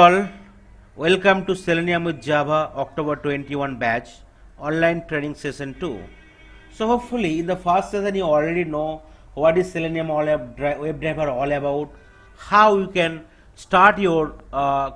all, welcome to Selenium with Java October 21 batch online training session 2. So hopefully in the first session you already know what is Selenium WebDriver all about, how you can start your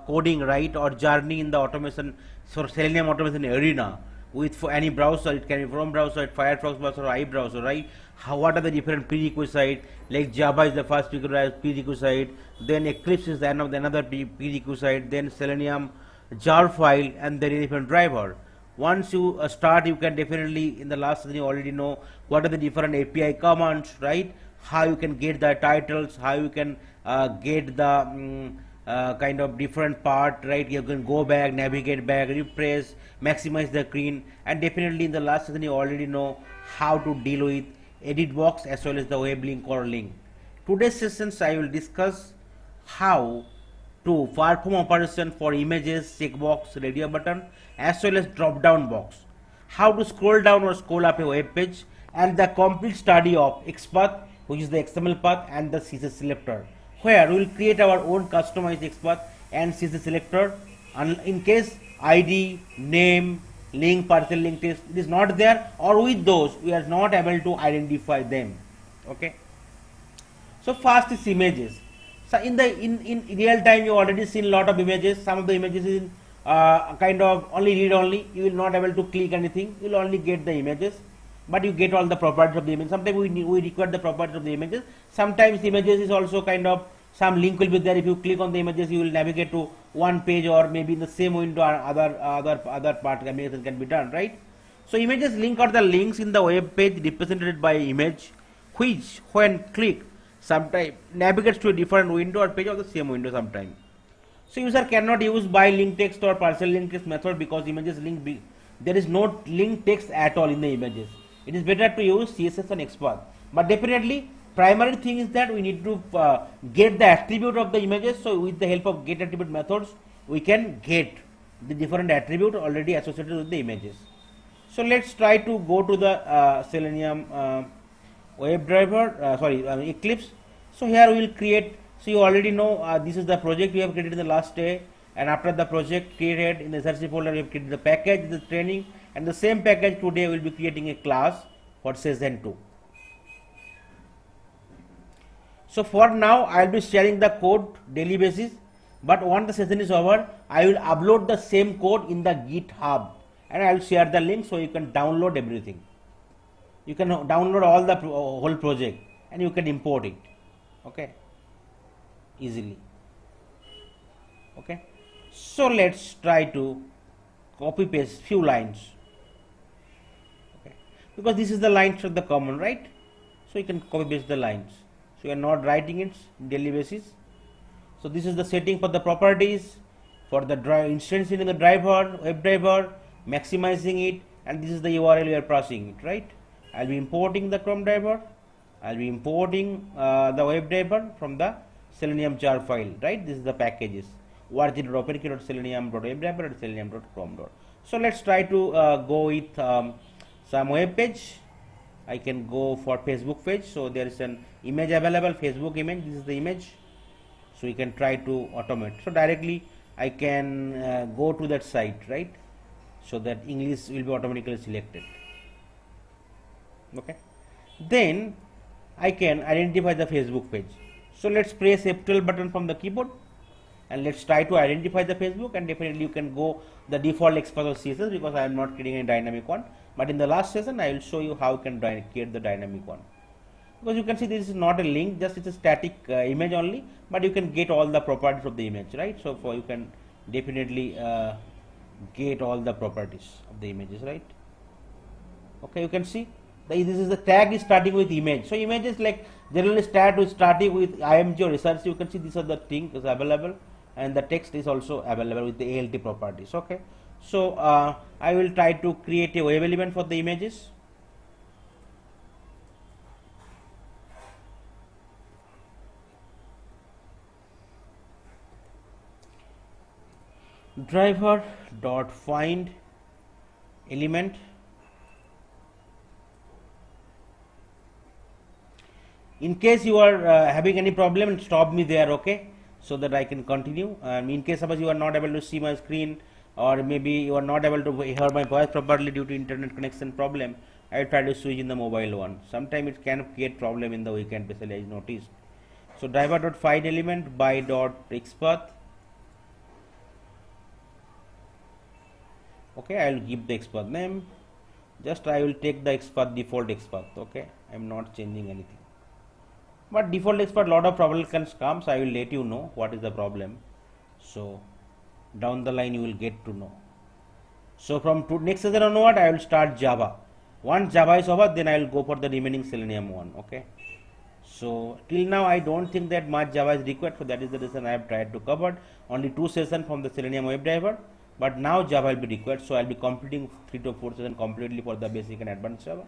coding right or journey in the automation, so Selenium automation arena with for any browser. It can be Chrome browser, Firefox browser, or iBrowser, right? What are the different prerequisites? Like Java is the first prerequisite, then Eclipse is another prerequisite, then Selenium, jar file, and then a different driver. Once you start, you can definitely, in the last session you already know what are the different API commands, right? How you can get the titles, how you can get the kind of different part, right? You can go back, navigate back, refresh, maximize the screen, and definitely in the last session you already know how to deal with edit box as well as the web link or link. Today's sessions I will discuss how to perform operation for images, checkbox, radio button, as well as drop down box, how to scroll down or scroll up a web page, and the complete study of XPath, which is the XML path, and the CSS selector, where we will create our own customized XPath and CSS selector. And in case ID, name, link, partial link text it is not there, or with those we are not able to identify them. Okay. So first is images. So in real time you already seen a lot of images. Some of the images is kind of only read only. You will not able to click anything. You will only get the images, but you get all the properties of the image. Sometimes we require the properties of the images. Sometimes images is also kind of some link will be there. If you click on the images, you will navigate to one page, or maybe in the same window or other part navigation can be done, right? So images link are the links in the web page represented by image, which when clicked sometimes navigates to a different window or page of the same window sometime. So user cannot use by link text or partial link text method because images link there is no link text at all in the images. It is better to use CSS and XPath. But definitely primary thing is that we need to get the attribute of the images. So with the help of get attribute methods we can get the different attribute already associated with the images. So let's try to go to the Selenium WebDriver, Eclipse. So here we will create. So you already know this is the project we have created in the last day, and after the project created in the SRC folder we have created the package, the training, and the same package today we will be creating a class for session 2. So for now I will be sharing the code daily basis, but once the session is over I will upload the same code in the GitHub and I will share the link so you can download everything. You can download all the whole project and you can import it, okay, easily. Okay, so let's try to copy paste few lines, okay, because this is the lines of the common, right? So you can copy paste the lines. So you are not writing it daily basis. So this is the setting for the properties for the instancing in the driver, web driver, maximizing it, and this is the URL we are passing it, right? I'll be importing the Chrome driver, I'll be importing the web driver from the Selenium jar file, right? This is the packages org.openkey.selenium.webdriver and selenium.chrome. So let's try to go with some web page. I can go for Facebook page. So there is an image available, Facebook image. This is the image. So you can try to automate. So directly I can go to that site, right? So that English will be automatically selected. Okay, then I can identify the Facebook page. So let's press F12 button from the keyboard and let's try to identify the Facebook, and definitely you can go the default XPath or CSS because I am not creating a dynamic one, but in the last session I will show you how you can create the dynamic one, because you can see this is not a link, just it's a static image only, but you can get all the properties of the image, right? So for you can definitely get all the properties of the images, right? Okay, you can see this is the tag is starting with image. So images like generally starting with IMG or research. You can see these are the things is available, and the text is also available with the ALT properties. Okay, so I will try to create a web element for the images. Driver dot find element. In case you are having any problem, stop me there, okay? so that I can continue. In case suppose you are not able to see my screen, or maybe you are not able to hear my voice properly due to internet connection problem, I will try to switch in the mobile one. Sometimes it can create problem in the weekend, especially I noticed. So driver dot find element by dot xpath. Okay, I will give the xpath name. Just I will take the xpath, default xpath. Okay, I am not changing anything. But default xpath, lot of problem can come, so I will let you know what is the problem. So down the line you will get to know. So from next session onward I will start Java. Once Java is over, then I will go for the remaining Selenium one. Okay. So till now I don't think that much Java is required, so that is the reason I have tried to cover only 2 sessions from the Selenium WebDriver. But now Java will be required, so I will be completing 3 to 4 sessions completely for the basic and advanced Java.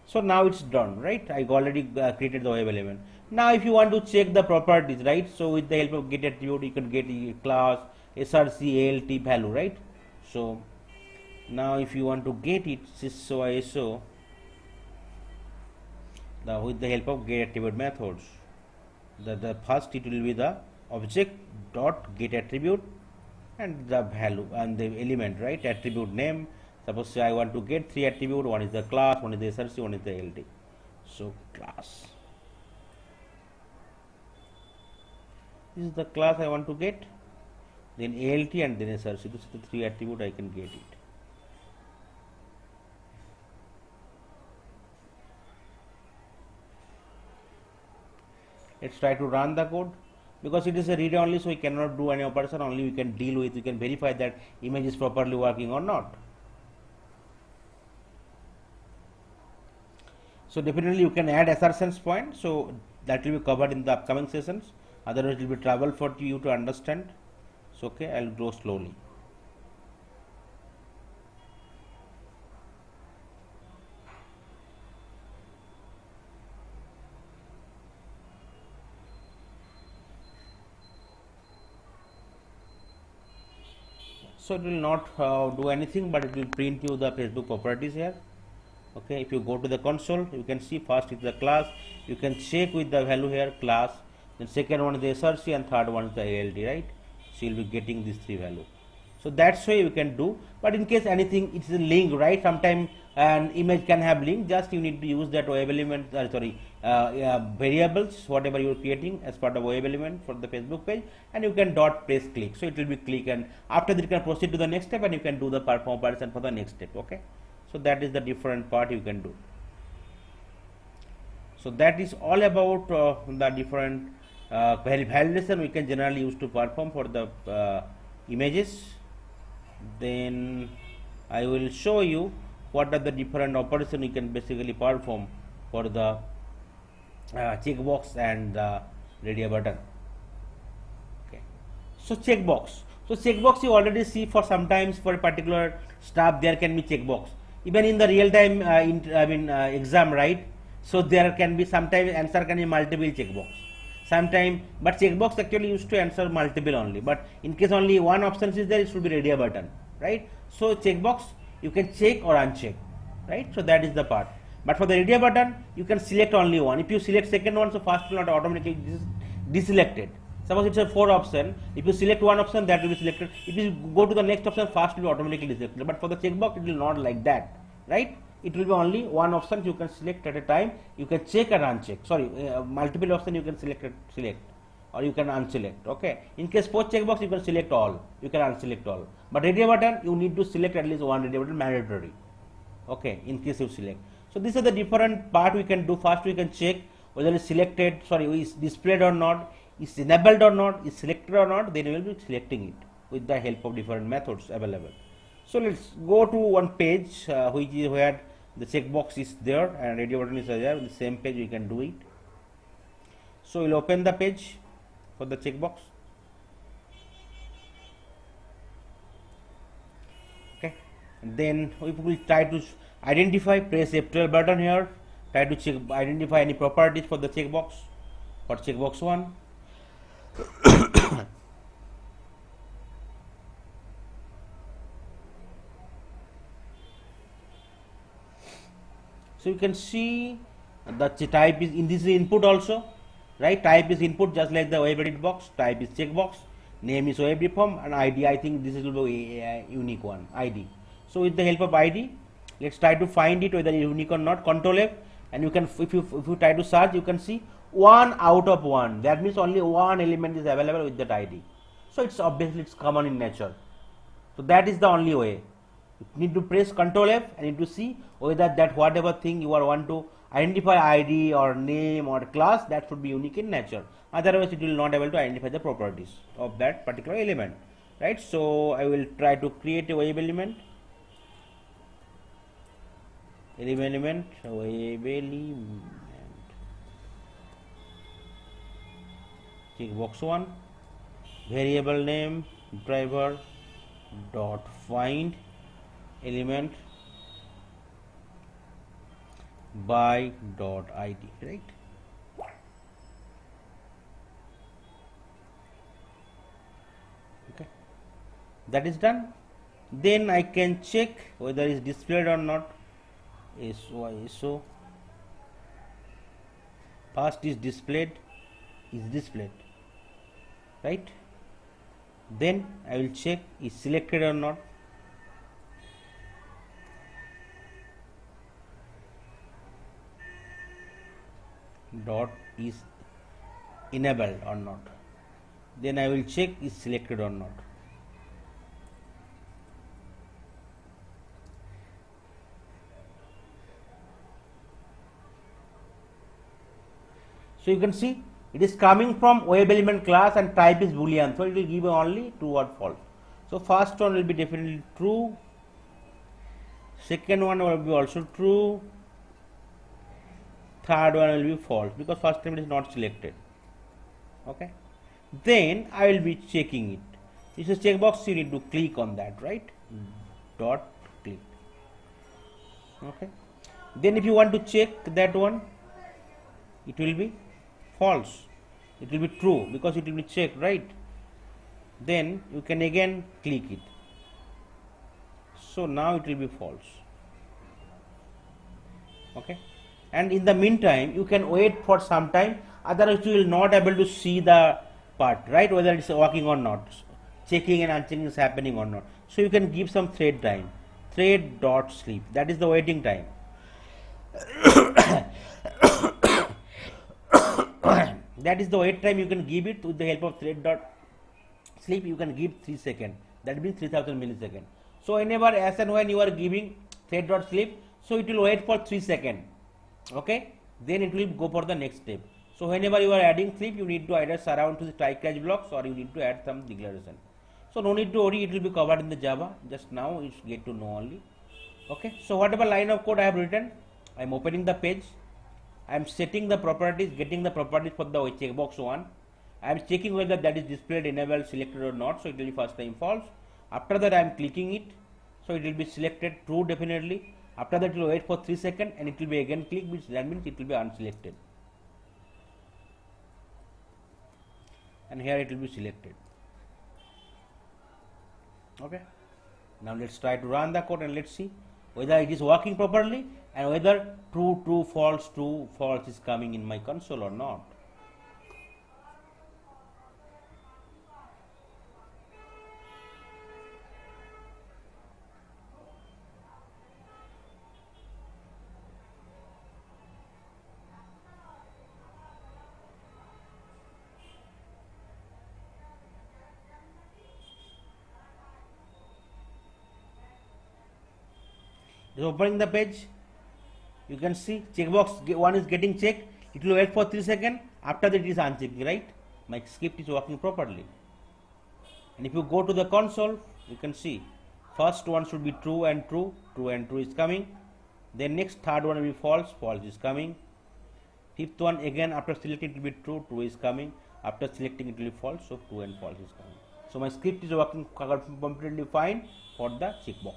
So now it's done, right? I already created the web element. Now if you want to check the properties, right? So with the help of get attribute, you can get a class, src, alt value, right? So now if you want to get it, syso iso, with the help of get attribute methods, the first it will be the object dot get attribute and the value and the element, right? Attribute name. Suppose I want to get 3 attribute, one is the class, one is the src, one is the lt. So class, this is the class I want to get, then alt and then src. This is the 3 attribute I can get it. Let's try to run the code. Because it is a read only, so we cannot do any operation, only we can deal with, we can verify that image is properly working or not. So definitely you can add assertions point, so that will be covered in the upcoming sessions, otherwise it will be trouble for you to understand. So okay, I will go slowly. So it will not do anything, but it will print you the Facebook properties here. Okay, if you go to the console, you can see first is the class, you can check with the value here class, then second one is the src and third one is the alt, right? So you'll be getting these 3 values. So that's why you can do, but in case anything, it's a link, right? Sometimes an image can have link, just you need to use that web element, variables, whatever you are creating as part of web element for the Facebook page, and you can dot press click, so it will be click, and after that you can proceed to the next step and you can do the perform operation for the next step. Okay, so that is the different part you can do. So that is all about the different validation we can generally use to perform for the images. Then I will show you what are the different operations you can basically perform for the checkbox and the radio button. Okay, so checkbox. So checkbox you already see, for sometimes for a particular stuff there can be checkbox. Even in the real time exam, right? So there can be sometimes answer can be multiple checkbox. Sometime, but checkbox actually used to answer multiple only. But in case only one option is there, it should be radio button, right? So checkbox you can check or uncheck, right? So that is the part. But for the radio button, you can select only one. If you select second one, so first will not automatically deselected. Suppose it's a 4 option. If you select one option, that will be selected. If you go to the next option, first will be automatically deselected. But for the checkbox, it will not like that, right? It will be only one option you can select at a time. You can check and uncheck. Sorry, multiple option you can select or you can unselect. Okay. In case post checkbox, you can select all. You can unselect all. But radio button, you need to select at least one radio button mandatory. Okay. In case you select. So these are the different part we can do. First, we can check whether it's selected. Sorry, is displayed or not, is enabled or not, is selected or not. Then we will be selecting it with the help of different methods available. So let's go to one page which is where the checkbox is there and radio button is there. On the same page we can do it. So we'll open the page for the checkbox. Okay, and then we will try to identify, press F12 button here, try to check, identify any properties for the checkbox, for checkbox 1. So you can see the type is in this input also. right? Type is input just like the web edit box, type is checkbox, name is web reform, and ID, I think this will be a unique one, ID. So with the help of ID, let's try to find it whether it's unique or not. Control F, and you can, if you try to search, you can see 1 out of 1. That means only one element is available with that ID. So it's obviously it's common in nature. So that is the only way. You need to press Control F and need to see whether that whatever thing you want to identify, ID or name or class, that should be unique in nature. Otherwise it will not able to identify the properties of that particular element, right? So I will try to create a web element, web element, checkbox 1, variable name driver dot find element by dot id, right? Okay, that is done. Then I can check whether it's displayed or not. So first is displayed, right? Then I will check is selected or not. Dot is enabled or not. Then I will check is selected or not. So you can see it is coming from web element class and type is boolean, so it will give only true or false. So first one will be definitely true, second one will be also true, third one will be false because first time it is not selected. Okay, then I will be checking it. This is checkbox, you need to click on that, right? Dot click. Okay, then if you want to check that one, it will be false, it will be true because it will be checked, right? Then you can again click it, so now it will be false. Okay, and in the meantime you can wait for some time, otherwise you will not able to see the part, right, whether it's working or not, checking and unchecking is happening or not. So you can give some thread time, thread dot sleep, that is the waiting time. That is the wait time you can give it with the help of thread dot sleep. You can give 3 seconds, that means 3000 milliseconds. So whenever as and when you are giving thread dot sleep, so it will wait for 3 seconds. Okay, then it will go for the next step. So whenever you are adding sleep, you need to either surround to the try catch blocks or you need to add some declaration. So no need to worry, it will be covered in the Java. Just now you get to know only. Okay, so whatever line of code I have written, I am opening the page. I am setting the properties, getting the properties for the checkbox 1. I am checking whether that is displayed, enabled, selected or not. So it will be first time false. After that I am clicking it, so it will be selected true definitely. After that it will wait for 3 seconds and it will be again click, which that means it will be unselected. And here it will be selected. Okay. Now let's try to run the code and let's see whether it is working properly and whether true, false is coming in my console or not. Just opening the page, you can see checkbox 1 is getting checked. It will wait for 3 seconds. After that it is unchecking, right? My script is working properly. And if you go to the console, you can see first one should be true and true is coming. Then next third one will be false is coming. Fifth one again after selecting it will be true is coming. After selecting it will be false, so true and false is coming. So my script is working completely fine for the checkbox.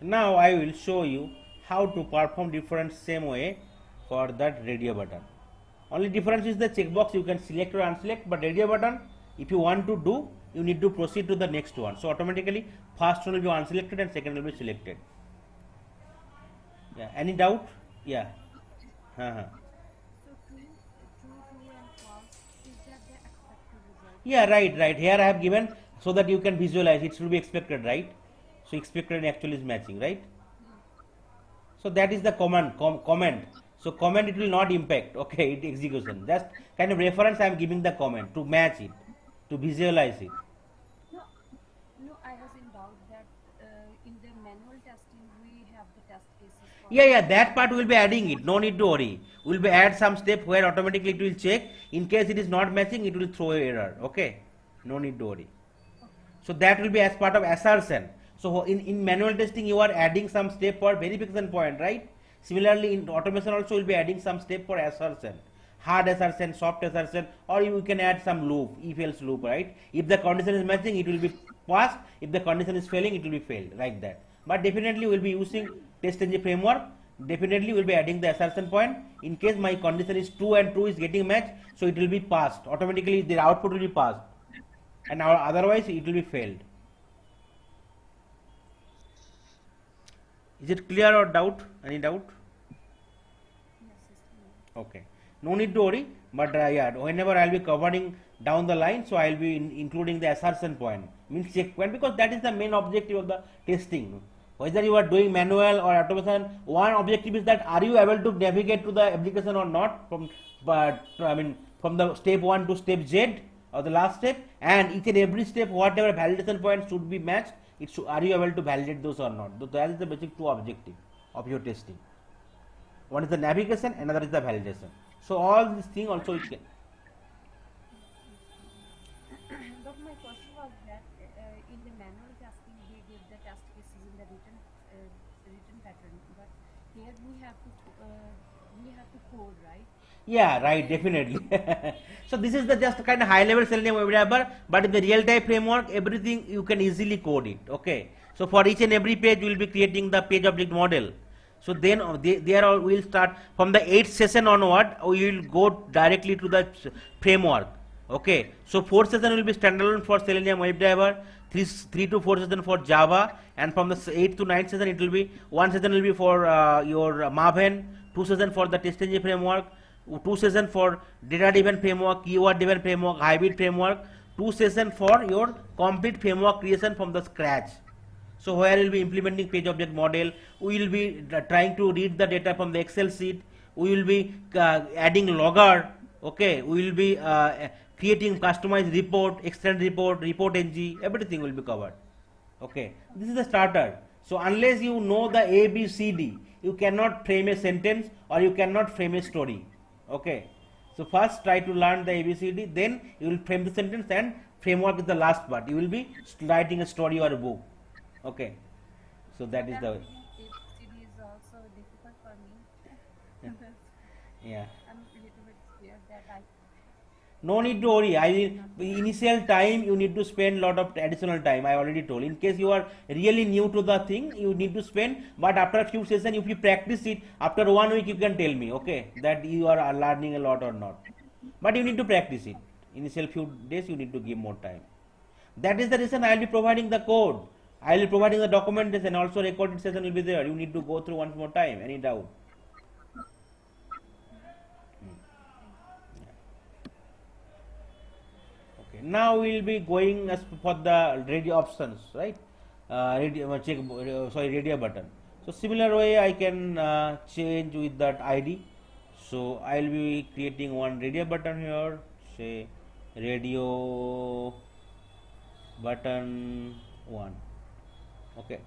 Now I will show you how to perform different same way for that radio button. Only difference is the checkbox you can select or unselect, but radio button if you want to do, you need to proceed to the next one. So automatically first one will be unselected and second will be selected. Yeah, any doubt? Yeah. Uh-huh. So true and false, is that the expected result? Yeah, right. Here I have given so that you can visualize. It should be expected, right? So expected and actual is matching, right? Yes. So that is the comment. So comment it will not impact. Okay, it execution. Just kind of reference I am giving the comment to match it, to visualize it. No, no, I was in doubt that in the manual testing we have the test cases for Yeah, each that and part we will be every adding it. step. No need to worry. We will be add some step where automatically it will check. In case it is not matching, it will throw error. Okay, no need to worry. Okay. So that will be as part of assertion. So in manual testing, you are adding some step for verification point, right? Similarly, in automation also will be adding some step for assertion, hard assertion, soft assertion, or you can add some loop, if else loop, right? If the condition is matching, it will be passed. If the condition is failing, it will be failed, like that. But definitely, we'll be using test engine framework. Definitely, we'll be adding the assertion point. In case my condition is true and true is getting matched, so it will be passed automatically. The output will be passed, and otherwise it will be failed. Is it clear or doubt? Any doubt? Yes, it's clear. Okay. No need to worry. But yeah, whenever I'll be covering down the line, so I'll be including the assertion point, means check point, because that is the main objective of the testing. Whether you are doing manual or automation, one objective is that are you able to navigate to the application or not from, but I mean from the step one to step Z or the last step, and each and every step whatever validation point should be matched. It should, are you able to validate those or not? So that is the basic two objective of your testing. One is the navigation, another is the validation. So all these things also it can. But my question was that in the manual testing we give the test cases in the written pattern, but here we have to code, right? Yeah, right, definitely. So this is the just kind of high level Selenium WebDriver, but in the real time framework, everything you can easily code it. Okay. So for each and every page, we will be creating the page object model. So then there we will start from the 8th session onward. We will go directly to the framework. Okay. So 4th session will be standalone for Selenium WebDriver. 3 to 4 session for Java, and from the 8th to 9th session it will be one session will be for your Maven, 2 session for the test engine framework, 2 session for data driven framework, keyword driven framework, hybrid framework, 2 session for your complete framework creation from the scratch. So where we will be implementing page object model, we will be trying to read the data from the Excel sheet, we will be adding logger, okay, we will be creating customized report, extend report, report ng, everything will be covered. Okay, this is the starter. So unless you know the A, B, C, D, you cannot frame a sentence or you cannot frame a story. Okay, so first try to learn the A, B, C, D, then you will frame the sentence, and framework is the last part. You will be writing a story or a book. Okay, so that But is I'm the, thinking ABCD is also difficult for me. That's, yeah. I'm a little bit scared that I No need to worry. I cannot will follow. initial time you need to spend lot of additional time. I already told. In case you are really new to the thing, you need to spend. But after a few sessions, if you practice it, after 1 week you can tell me, okay, that you are learning a lot or not. But you need to practice it. Initial few days you need to give more time. That is the reason I will be providing the code. I will be providing the documentation. Also recorded session will be there. You need to go through once more time. Any doubt? Thank you. Okay. Now we will be going as for the radio options, right? Radio button. So similar way I can change with that ID. So I will be creating one radio button here. Say radio button one. Okay.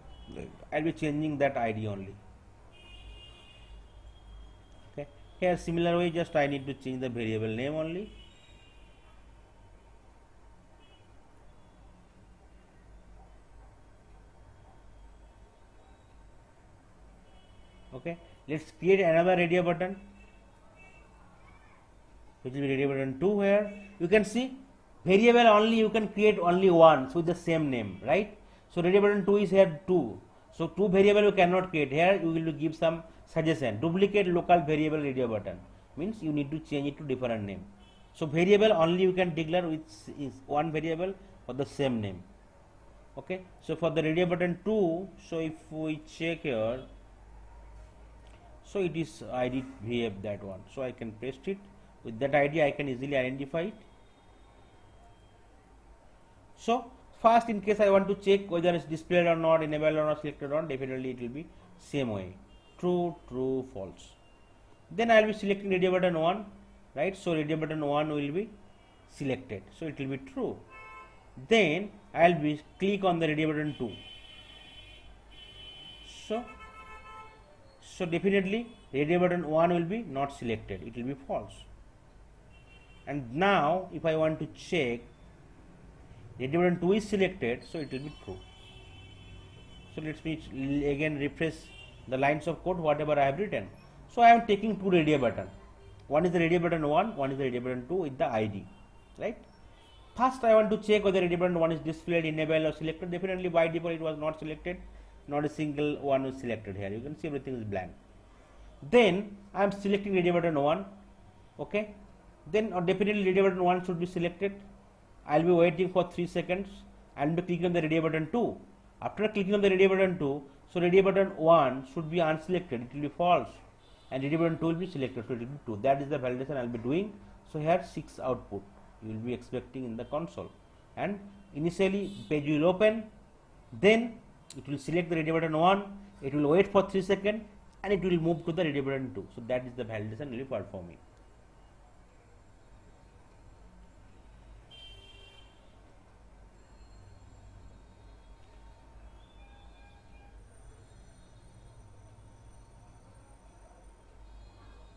I'll be changing that ID only. Okay. Here similar way, just I need to change the variable name only. Okay. Let's create another radio button, which will be radio button 2. Here you can see variable only you can create only once with the same name, right? So radio button 2 is here 2. So 2 variable you cannot create. Here you will give some suggestion. Duplicate local variable radio button means you need to change it to different name. So variable only you can declare with is one variable for the same name. Okay. So for the radio button 2, so if we check here, So it is ID VF, that one. So I can paste it. With that ID I can easily identify it. So first, in case I want to check whether it's displayed or not, enabled or not, selected or not, definitely it will be same way, true, true, false. Then I will be selecting radio button 1, right? So radio button 1 will be selected, so it will be true. Then I will be click on the radio button 2. So definitely radio button 1 will be not selected, it will be false. And now if I want to check radio button 2 is selected, so it will be true. So let me again refresh the lines of code whatever I have written. So I am taking two radio button. One is the radio button 1, one is the radio button 2 with the ID, right? First I want to check whether radio button 1 is displayed, enabled or selected. Definitely by default it was not selected, not a single one was selected here. You can see everything is blank. Then I am selecting radio button 1, okay? Then definitely radio button 1 should be selected. I will be waiting for 3 seconds and be clicking on the radio button 2. After clicking on the radio button 2, so radio button 1 should be unselected, it will be false, and radio button 2 will be selected, so it will be 2. That is the validation I will be doing. So here 6 output you will be expecting in the console, and initially page will open, then it will select the radio button 1, it will wait for 3 seconds and it will move to the radio button 2. So that is the validation will be performing.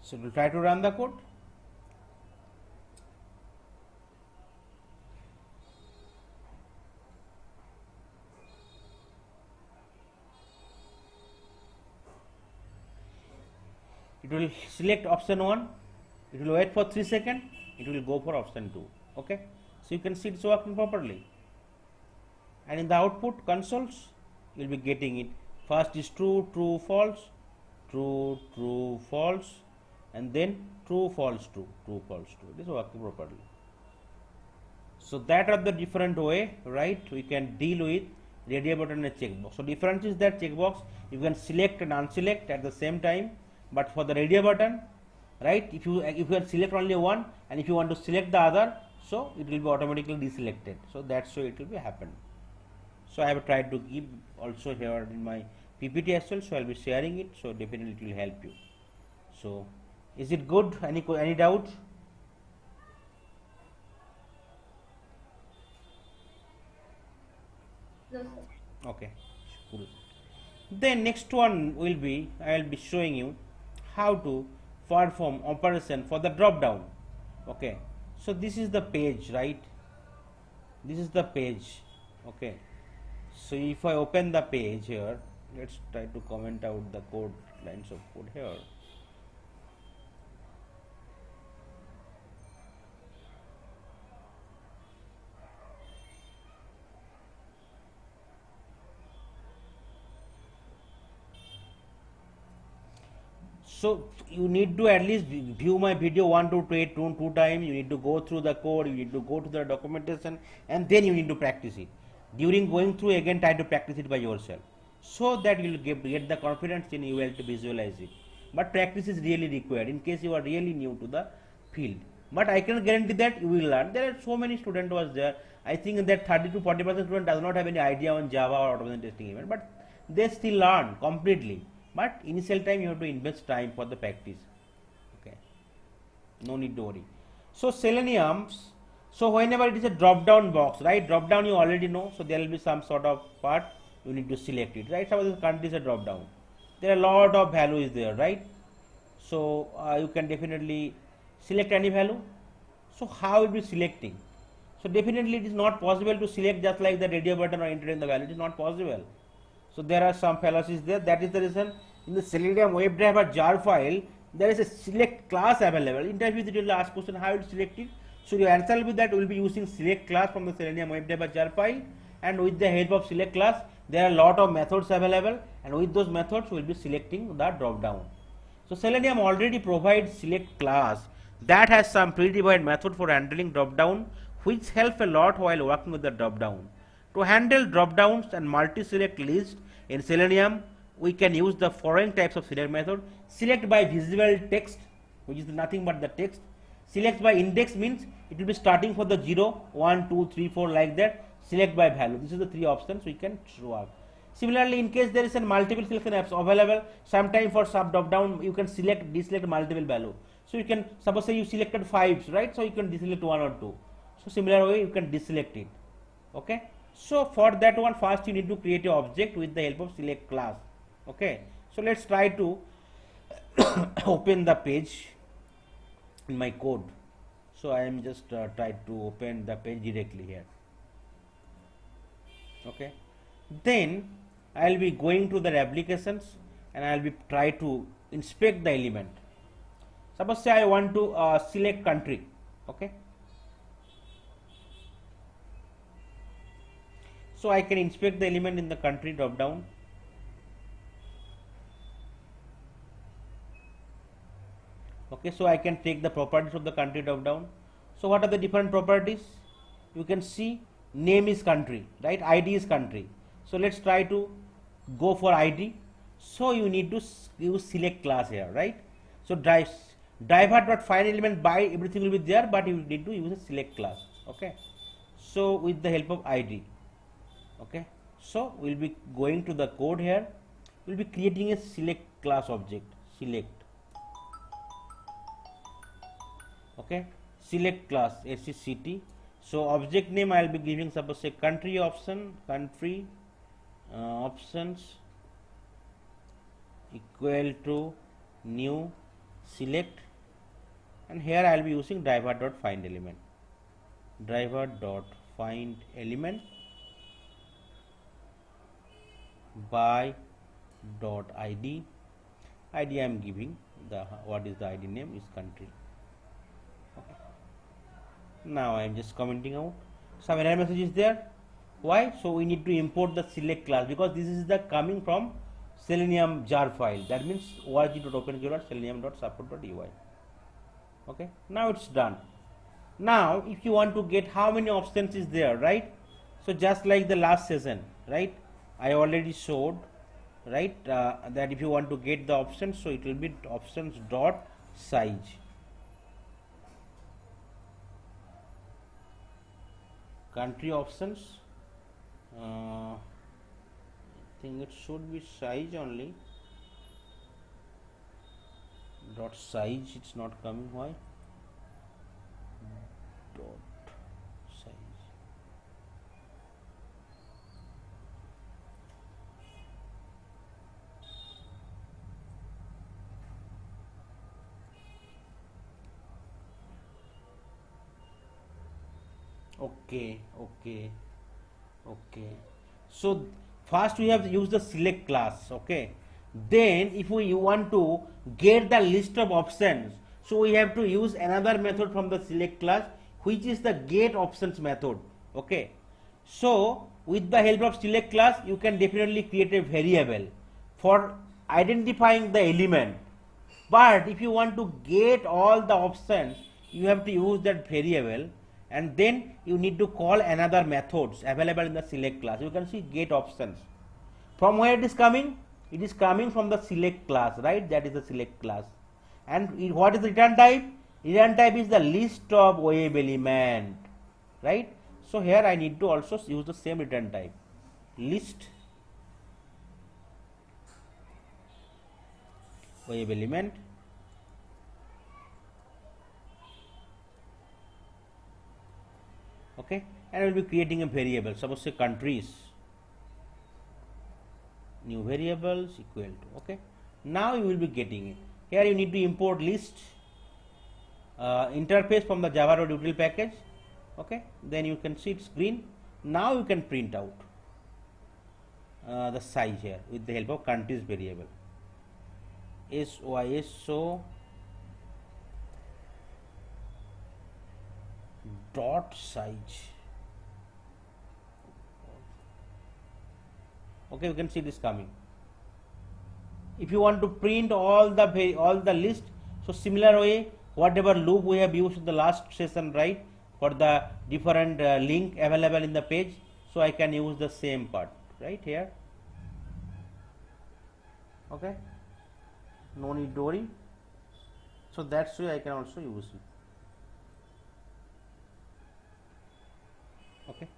So we'll try to run the code. It will select option 1, it will wait for 3 seconds, it will go for option 2. Okay, so you can see it's working properly. And in the output consoles, you will be getting it. First is true, true, false, true, true, false, and then true, false, true, true, false, true. It is working properly. So that are the different way, right? We can deal with radio button and checkbox. So difference is that checkbox you can select and unselect at the same time, but for the radio button, right, if you can select only one and if you want to select the other, so it will be automatically deselected. So that's why it will be happen. So I have tried to give also here in my PPT as well, so I will be sharing it, so definitely it will help you. So is it good? Any doubt? No, sir. Okay, cool. Then next one will be, I will be showing you how to perform operation for the drop down. Okay, so this is the page, right? This is the page. Okay, so if I open the page here, let's try to comment out the code, lines of code here. So you need to at least view my video 1 to 2 times. You need to go through the code, you need to go to the documentation, and then you need to practice it. During going through, again try to practice it by yourself, so that you will get the confidence in you to visualize it. But practice is really required in case you are really new to the field. But I can guarantee that you will learn. There are so many students was there. I think that 30 to 40% student does not have any idea on Java or automation testing even, but they still learn completely. But initial time you have to invest time for the practice. Okay, no need to worry. So Selenium, so whenever it is a drop down box, right, drop down you already know, so there will be some sort of part you need to select it, right? Suppose the country is a drop down, there are a lot of values there, right? So you can definitely select any value. So how will be selecting? So definitely it is not possible to select just like the radio button or entering the value. It is not possible. So there are some fallacies there. That is the reason in the Selenium WebDriver jar file there is a select class available. Interview it will ask question how it selected. So your answer will be that we will be using select class from the Selenium WebDriver jar file, and with the help of select class there are a lot of methods available, and with those methods we will be selecting the drop down. So Selenium already provides select class that has some predefined method for handling drop down, which help a lot while working with the drop down. To handle drop downs and multi-select list in Selenium, we can use the following types of select method. Select by visible text, which is nothing but the text. Select by index means it will be starting for the 0, 1, 2, 3, 4 like that. Select by value. This is the three options we can work. Similarly, in case there is a multiple selection apps available, sometime for sub drop down you can select deselect multiple value. So you can suppose say you selected 5s, right? So you can deselect 1 or 2. So similar way you can deselect it. Okay. So for that one, first you need to create a object with the help of select class. Okay. So let's try to open the page in my code. So I am just try to open the page directly here. Okay. Then I will be going to the applications and I will be try to inspect the element. Suppose say I want to select country. Okay. So I can inspect the element in the country drop down. Okay, so I can take the properties of the country drop down. So what are the different properties? You can see name is country, right? ID is country. So let's try to go for ID. So you need to use select class here, right? So driver.find element by everything will be there, but you need to use a select class. Okay. So with the help of ID. Okay. So we'll be going to the code here. We'll be creating a select class object. Select. Okay, select class SCCT. So object name I will be giving suppose say country option, country options equal to new select, and here I will be using driver.find element. Driver.find element by dot ID. ID I am giving the what is the ID name is country. Okay. Now I am just commenting out. Some error message is there. Why? So we need to import the select class because this is the coming from Selenium jar file. That means org.openqr.selenium.support.ui. Okay. Now it's done. Now if you want to get how many options is there, right? So just like the last session, right? I already showed, right? That if you want to get the options, so it will be options dot size. Country options, I think it should be size only. Dot size, it's not coming. Why? Dot size. Okay. So first we have used the select class. Okay. Then if we want to get the list of options, so we have to use another method from the select class, which is the get options method. Okay. So with the help of select class, you can definitely create a variable for identifying the element. But if you want to get all the options, you have to use that variable, and then you need to call another methods available in the select class. You can see get options. From where it is coming? It is coming from the select class, right? That is the select class. And what is the return type? Return type is the list of web element, right? So here I need to also use the same return type, list web element. Okay, and I will be creating a variable. Suppose say countries, new variables equal to. Okay, now you will be getting it. Here you need to import list interface from the java.util package. Okay, then you can see it's green. Now you can print out the size here with the help of countries variable. SYSO dot size. Okay, you can see this coming. If you want to print all the list, so similar way, whatever loop we have used in the last session, right, for the different link available in the page, so I can use the same part right here. Okay, no need to worry. So that's why I can also use it. Okay,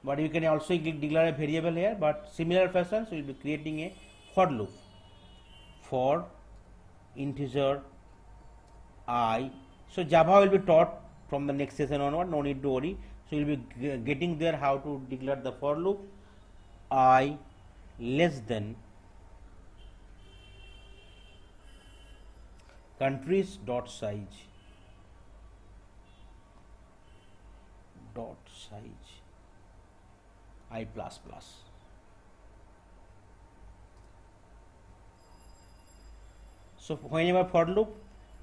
but you can also declare a variable here, but similar fashion, so you will be creating a for loop for integer I. So Java will be taught from the next session onward, no need to worry. So you will be getting there how to declare the for loop I less than countries dot size I plus plus. So whenever for loop,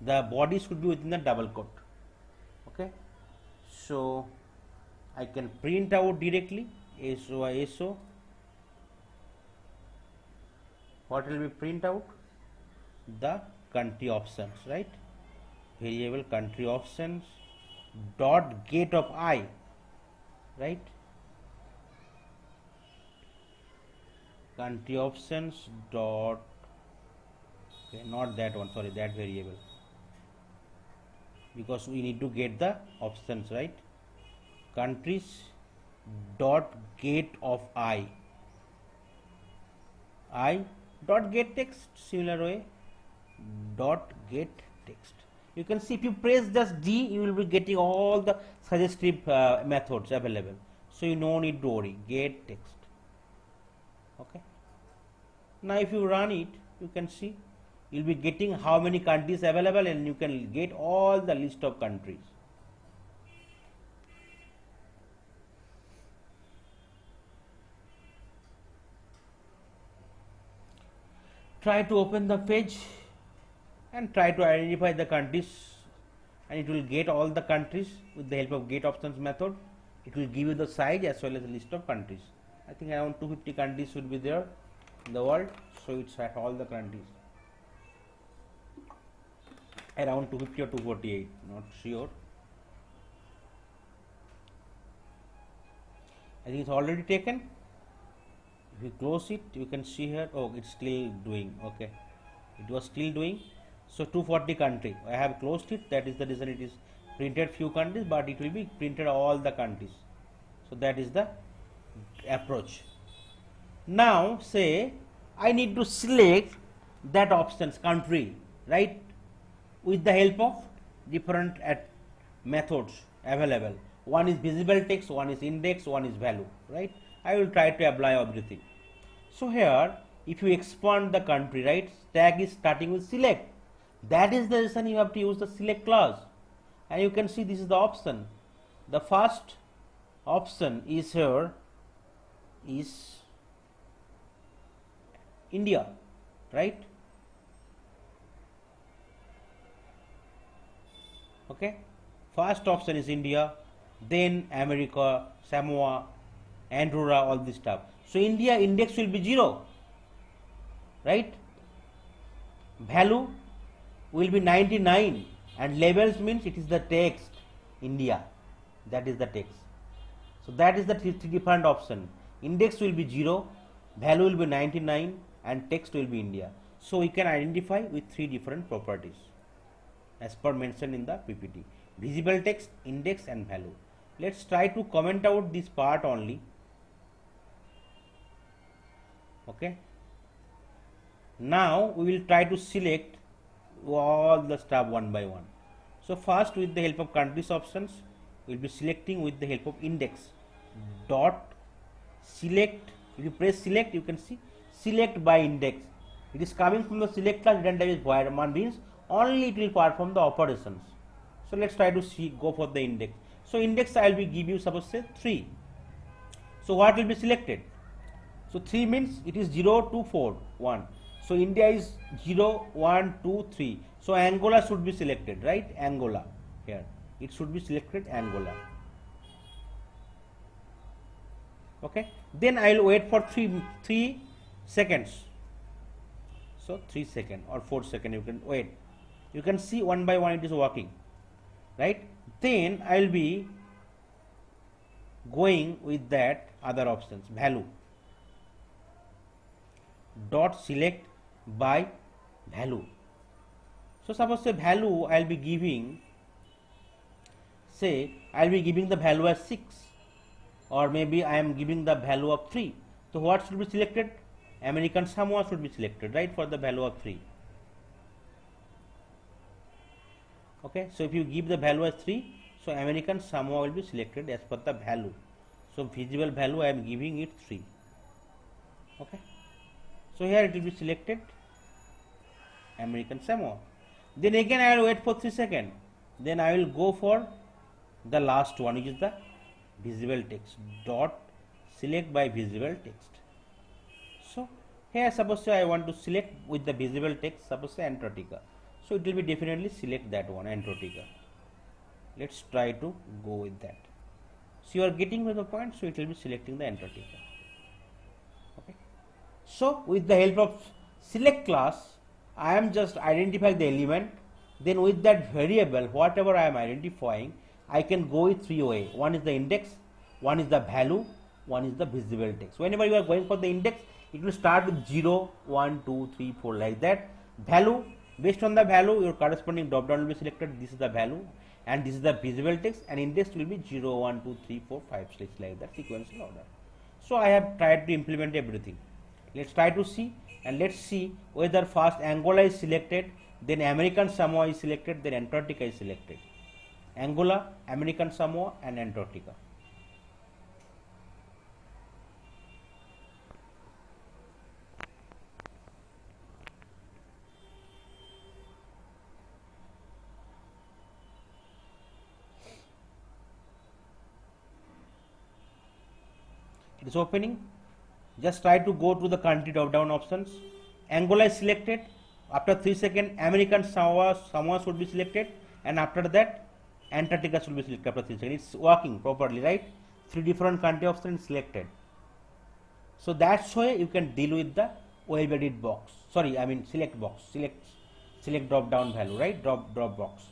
the body should be within the double quote. Okay, so I can print out directly so what will be print out? The country options, right? Variable country options dot get of I, right? Country options dot, okay, not that one, sorry, that variable, because we need to get the options, right? Countries dot get of I dot get text, similar way dot get text. You can see if you press just D, you will be getting all the suggestive methods available. So you no need to worry, get text. Okay. Now if you run it, you can see you'll be getting how many countries available, and you can get all the list of countries. Try to open the page and try to identify the countries, and it will get all the countries with the help of get options method. It will give you the size as well as the list of countries. I think around 250 countries should be there in the world, so it's at all the countries. Around 250 or 248, not sure. I think it's already taken. If you close it, you can see here, oh, it's still doing. Okay, it was still doing. So 240 country, I have closed it. That is the reason it is printed few countries, but it will be printed all the countries. So that is the approach. Now say I need to select that options country, right, with the help of different methods available. One is visible text, one is index, one is value, right? I will try to apply everything. So here, if you expand the country, right, tag is starting with select. That is the reason you have to use the select clause. And you can see this is the option. The first option is here is India, right? Okay, first option is India, then America, Samoa, Andorra, all this stuff. So India index will be 0, right? Value will be 99, and labels means it is the text India, that is the text. So that is the three different option. Index will be 0, value will be 99, and text will be India. So we can identify with three different properties as per mentioned in the PPT: visible text, index, and value. Let's try to comment out this part only. Okay, now we will try to select all the stuff one by one. So first, with the help of countries options, we will be selecting with the help of index dot select. If you press select, you can see select by index. It is coming from the select class. Return type is void. Means only it will perform the operations. So let's try to see, go for the index. So index I will be give you, suppose say 3. So what will be selected? So 3 means it is 0, 2, 4, 1. So India is 0, 1, 2, 3. So Angola should be selected, right? Angola here. It should be selected Angola. Okay. Then I will wait for 3 seconds. So 3 seconds or 4 seconds you can wait. You can see one by one it is working, right? Then I will be going with that other options, value dot select by value. So suppose say value I'll be giving, say I'll be giving the value as 6, or maybe I am giving the value of 3. So what should be selected? American Samoa should be selected, right, for the value of 3. Okay, so if you give the value as 3, so American Samoa will be selected as per the value. So visible value I am giving it 3. Okay, so here it will be selected American Samoa. Then again I will wait for 3 seconds. Then I will go for the last one, which is the visible text, dot select by visible text. So here suppose say I want to select with the visible text, suppose say Antarctica. So it will be definitely select that one, Antarctica. Let's try to go with that. So you are getting to the point, so it will be selecting the Antarctica. Okay. So with the help of select class, I am just identifying the element. Then with that variable, whatever I am identifying, I can go with 3 ways. One is the index, one is the value, one is the visible text. Whenever you are going for the index, it will start with 0, 1, 2, 3, 4 like that. Value, based on the value, your corresponding drop down will be selected. This is the value and this is the visible text, and index will be 0, 1, 2, 3, 4, 5, 6 like that, sequential order. So I have tried to implement everything. Let's try to see, and let's see whether first Angola is selected, then American Samoa is selected, then Antarctica is selected. Angola, American Samoa and Antarctica. It is opening. Just try to go to the country drop down options. Angola is selected. After 3 seconds, American Samoa should be selected, and after that Antarctica should be selected after 3 seconds. It's working properly, right? 3 different country options selected. So that's why you can deal with the web edit box. Sorry, I mean select box. Select drop down value, right? Drop box.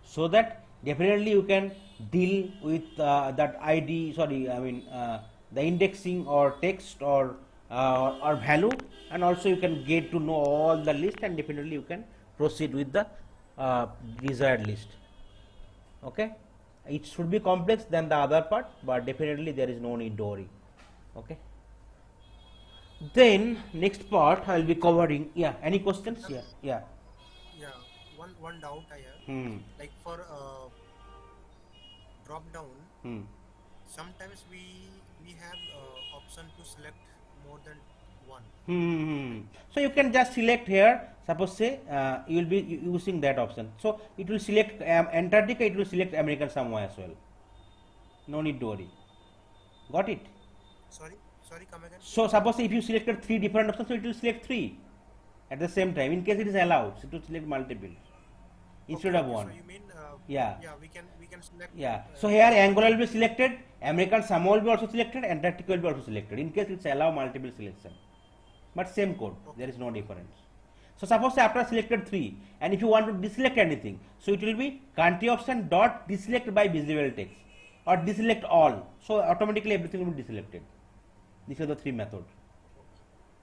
So that definitely you can deal with that ID. Sorry, I mean the indexing or text or value, and also you can get to know all the list, and definitely you can proceed with the desired list. Okay, it should be complex than the other part, but definitely there is no need to worry. Okay, then next part I will be covering. Yeah, any questions? Yeah. Yeah, one doubt I have. Hmm. Like for drop down, Hmm. sometimes we have option to select more than one. Hmm. So you can just select here. Suppose say you will be using that option. So it will select Antarctica. It will select American Samoa as well. No need to worry. Got it? Sorry, come again. So suppose if you selected 3 different options, so it will select 3 at the same time. In case it is allowed, so it will select multiple instead of one. So you mean Yeah. we can select. Yeah. So here Angola will be selected, American Samoa will be also selected, Antarctica will be also selected. In case it's allow multiple selection, but same code. There is no difference. So suppose after selected 3, and if you want to deselect anything, so it will be country option dot deselect by visible text or deselect all. So automatically everything will be deselected. These are the 3 methods.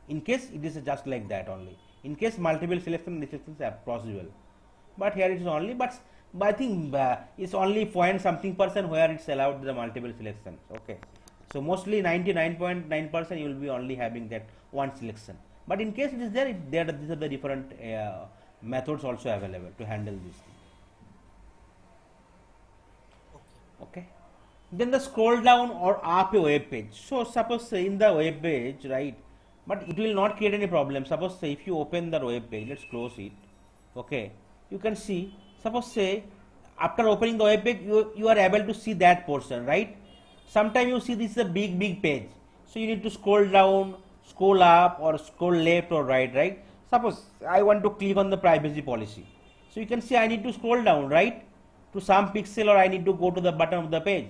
In case it is just like that only. In case multiple selection and deselections are possible, but here it is only. But I think it's only point something percent where it's allowed the multiple selections. Okay. So mostly 99.9% you will be only having that one selection. But in case it is there, these are the different methods also available to handle this thing. Okay. Then the scroll down or up a web page. So suppose say in the web page, right? But it will not create any problem. Suppose say if you open the web page, let's close it. Okay. You can see. Suppose say after opening the web page, you are able to see that portion, right? Sometimes you see this is a big page. So you need to scroll down, scroll up, or scroll left or right? Suppose I want to click on the privacy policy. So you can see I need to scroll down, right? To some pixel, or I need to go to the bottom of the page.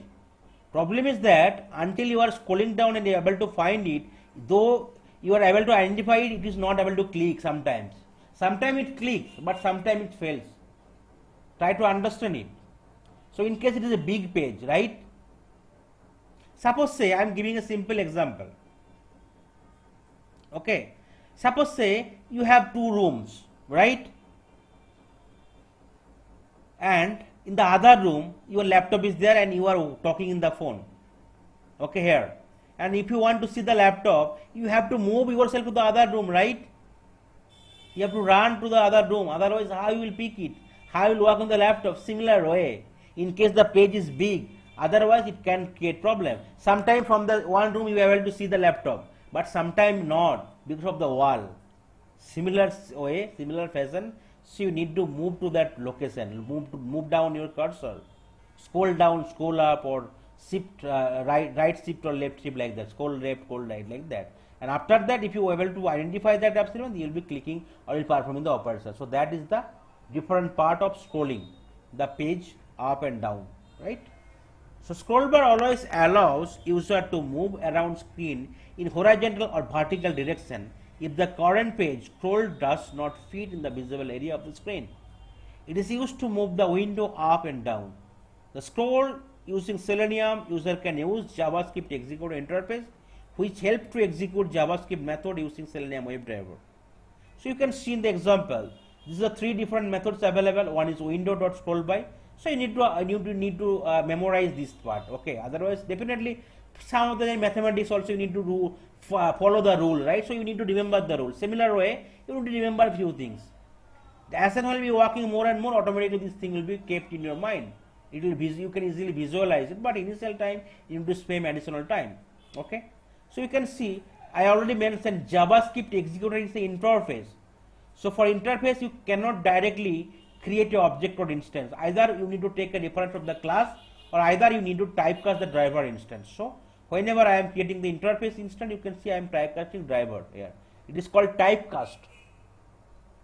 Problem is that until you are scrolling down and you are able to find it, though you are able to identify it, it is not able to click sometimes. Sometimes it clicks, but sometimes it fails. Try to understand it. So in case it is a big page, right? Suppose say I am giving a simple example. Okay. Suppose say you have two rooms, right? And in the other room your laptop is there and you are talking in the phone. Okay, here. And if you want to see the laptop, you have to move yourself to the other room, right? You have to run to the other room, otherwise how you will pick it? How you will work on the laptop? Similar way. In case the page is big, otherwise it can create problem. Sometimes from the one room you are able to see the laptop, but sometimes not because of the wall. Similar way, similar fashion. So you need to move to that location. Move down your cursor. Scroll down, scroll up, or shift right shift or left shift like that. Scroll left, scroll right like that. And after that, if you are able to identify that epsilon, you will be clicking or will performing the operation. So that is the different part of scrolling the page up and down, right? So scroll bar always allows user to move around screen in horizontal or vertical direction if the current page scroll does not fit in the visible area of the screen. It is used to move the window up and down. The scroll using Selenium, user can use JavaScript execute interface which help to execute JavaScript method using Selenium WebDriver. So you can see in the example, these are three different methods available. One is window.scrollby. So you need to memorize this part. Okay. Otherwise, definitely some of the mathematics also you need to do follow the rule, right? So you need to remember the rule. Similar way, you need to remember a few things. As and when you will be working more and more, automatically this thing will be kept in your mind. It will you can easily visualize it, but initial time you need to spend additional time. Okay. So you can see I already mentioned JavaScript executor is the interface. So for interface you cannot directly create a object or instance. Either you need to take a reference from the class or either you need to typecast the driver instance. So whenever I am creating the interface instance, you can see I am typecasting driver here. It is called typecast.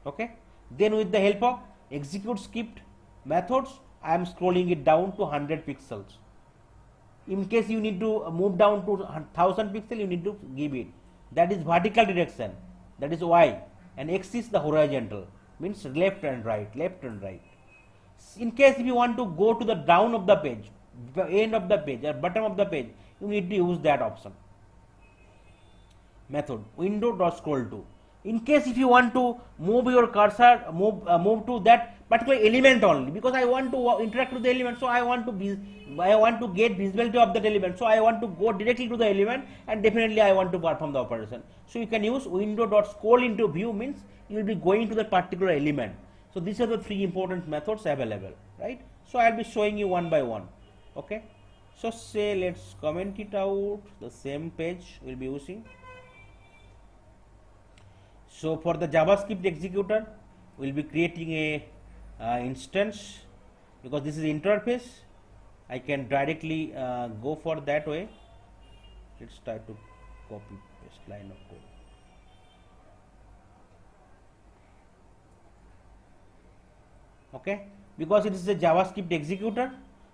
Okay. Then with the help of execute script methods, I am scrolling it down to 100 pixels. In case you need to move down to 1000 pixels, you need to give it. That is vertical direction. That is Y. And X is the horizontal. Means left and right, left and right. In case if you want to go to the down of the page, the end of the page or bottom of the page, you need to use that option. Method window.scroll to. In case if you want to move your cursor, move to that particular element only, because I want to interact with the element, so I want to get visibility of that element, so I want to go directly to the element and definitely I want to perform the operation. So you can use window.scroll into view, means you will be going to the particular element. So these are the three important methods available, right? So I will be showing you one by one. Okay. So say let's comment it out. The same page we will be using. So for the JavaScript executor, we will be creating a instance, because this is interface. I can directly go for that way. Let's try to copy paste line of code. Okay, because it is a JavaScript executor,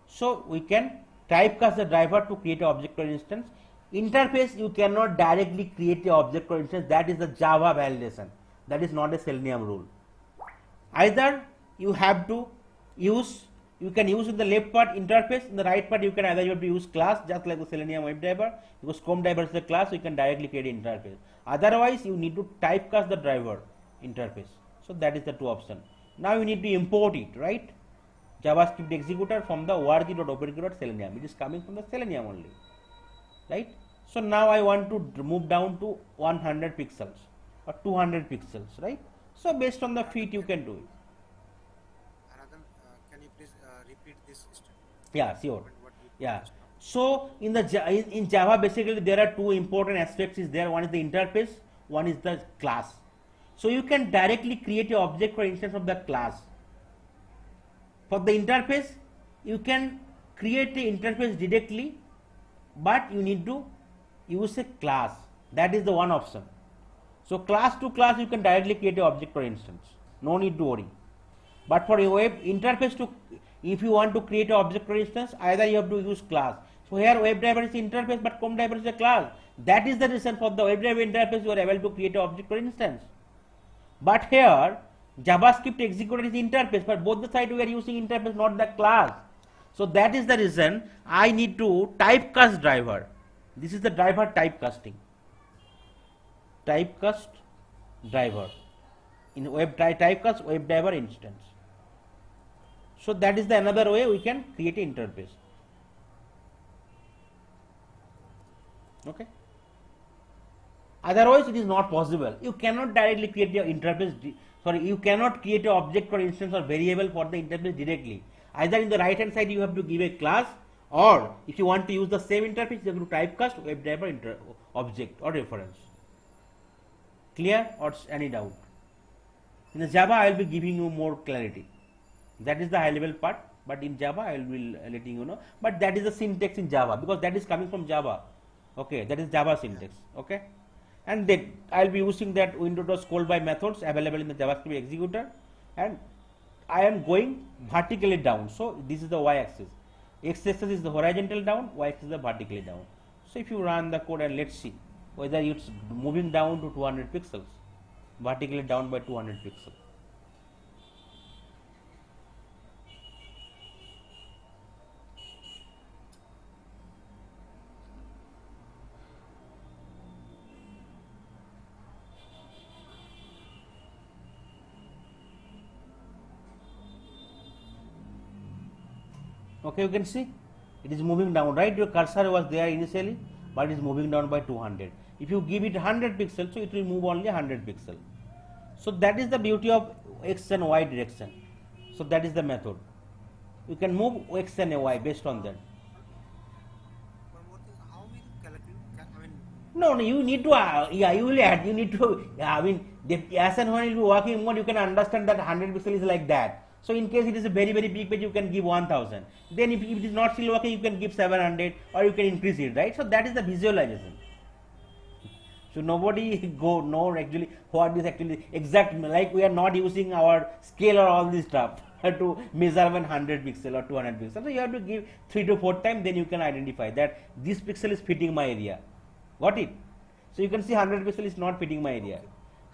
so we can typecast the driver to create an object or instance. Interface, you cannot directly create an object or instance. That is the Java validation. That is not a Selenium rule. Either you have to use, you can use in the left part interface, in the right part you can either you have to use class, just like the Selenium WebDriver, because Chrome driver is the class, so you can directly create an interface. Otherwise, you need to typecast the driver interface. So that is the two options. Now you need to import it, right? JavaScript executor from the org.operator.selenium. It is coming from the Selenium only, right? So now I want to move down to 100 pixels or 200 pixels, right? So based on the fit you can do it. Another, can you please repeat this step? Yeah, sure. What we Yeah. discussed now? So in Java basically there are two important aspects is there. One is the interface, one is the class. So you can directly create an object for instance of the class. For the interface, you can create an interface directly, but you need to use a class. That is the one option. So class to class you can directly create an object for instance. No need to worry. But for a web interface to, if you want to create an object for instance, either you have to use class. So here WebDriver is the interface, but Chrome driver is a class. That is the reason for the WebDriver interface you are able to create an object for instance. But here JavaScript executor is the interface, but both the side we are using interface, not the class. So that is the reason I need to typecast driver. This is the driver typecasting. Typecast driver. In typecast web driver instance. So that is the another way we can create an interface. Okay. Otherwise, it is not possible. You cannot directly create your interface. You cannot create an object or instance or variable for the interface directly. Either in the right hand side you have to give a class, or if you want to use the same interface, you have to typecast web driver object or reference. Clear or any doubt? In the Java, I will be giving you more clarity. That is the high level part, but in Java, I will be letting you know. But that is the syntax in Java, because that is coming from Java. Okay, that is Java syntax. Okay, and then I will be using that window.scroll by methods available in the JavaScript executor, and I am going vertically down. So this is the y-axis. X-axis is the horizontal down, y-axis is the vertically down. So if you run the code and let's see whether it's moving down to 200 pixels, vertically down by 200 pixels. Okay, you can see it is moving down, right? Your cursor was there initially, but it is moving down by 200. If you give it 100 pixels, so it will move only 100 pixels. So that is the beauty of x and y direction. So that is the method. You can move x and y based on that. One more thing, how will calculate? I mean, No, you need to, you will add, you need to, as and when you will be working more, you can understand that 100 pixel is like that. So in case it is a very big page, you can give 1000. Then if it is not still working, you can give 700, or you can increase it, right? So that is the visualization. So nobody know actually what is actually exact, like we are not using our scale or all this stuff to measure 100 pixel or 200 pixel. So you have to give 3 to 4 times, then you can identify that this pixel is fitting my area. Got it? So you can see 100 pixel is not fitting my area.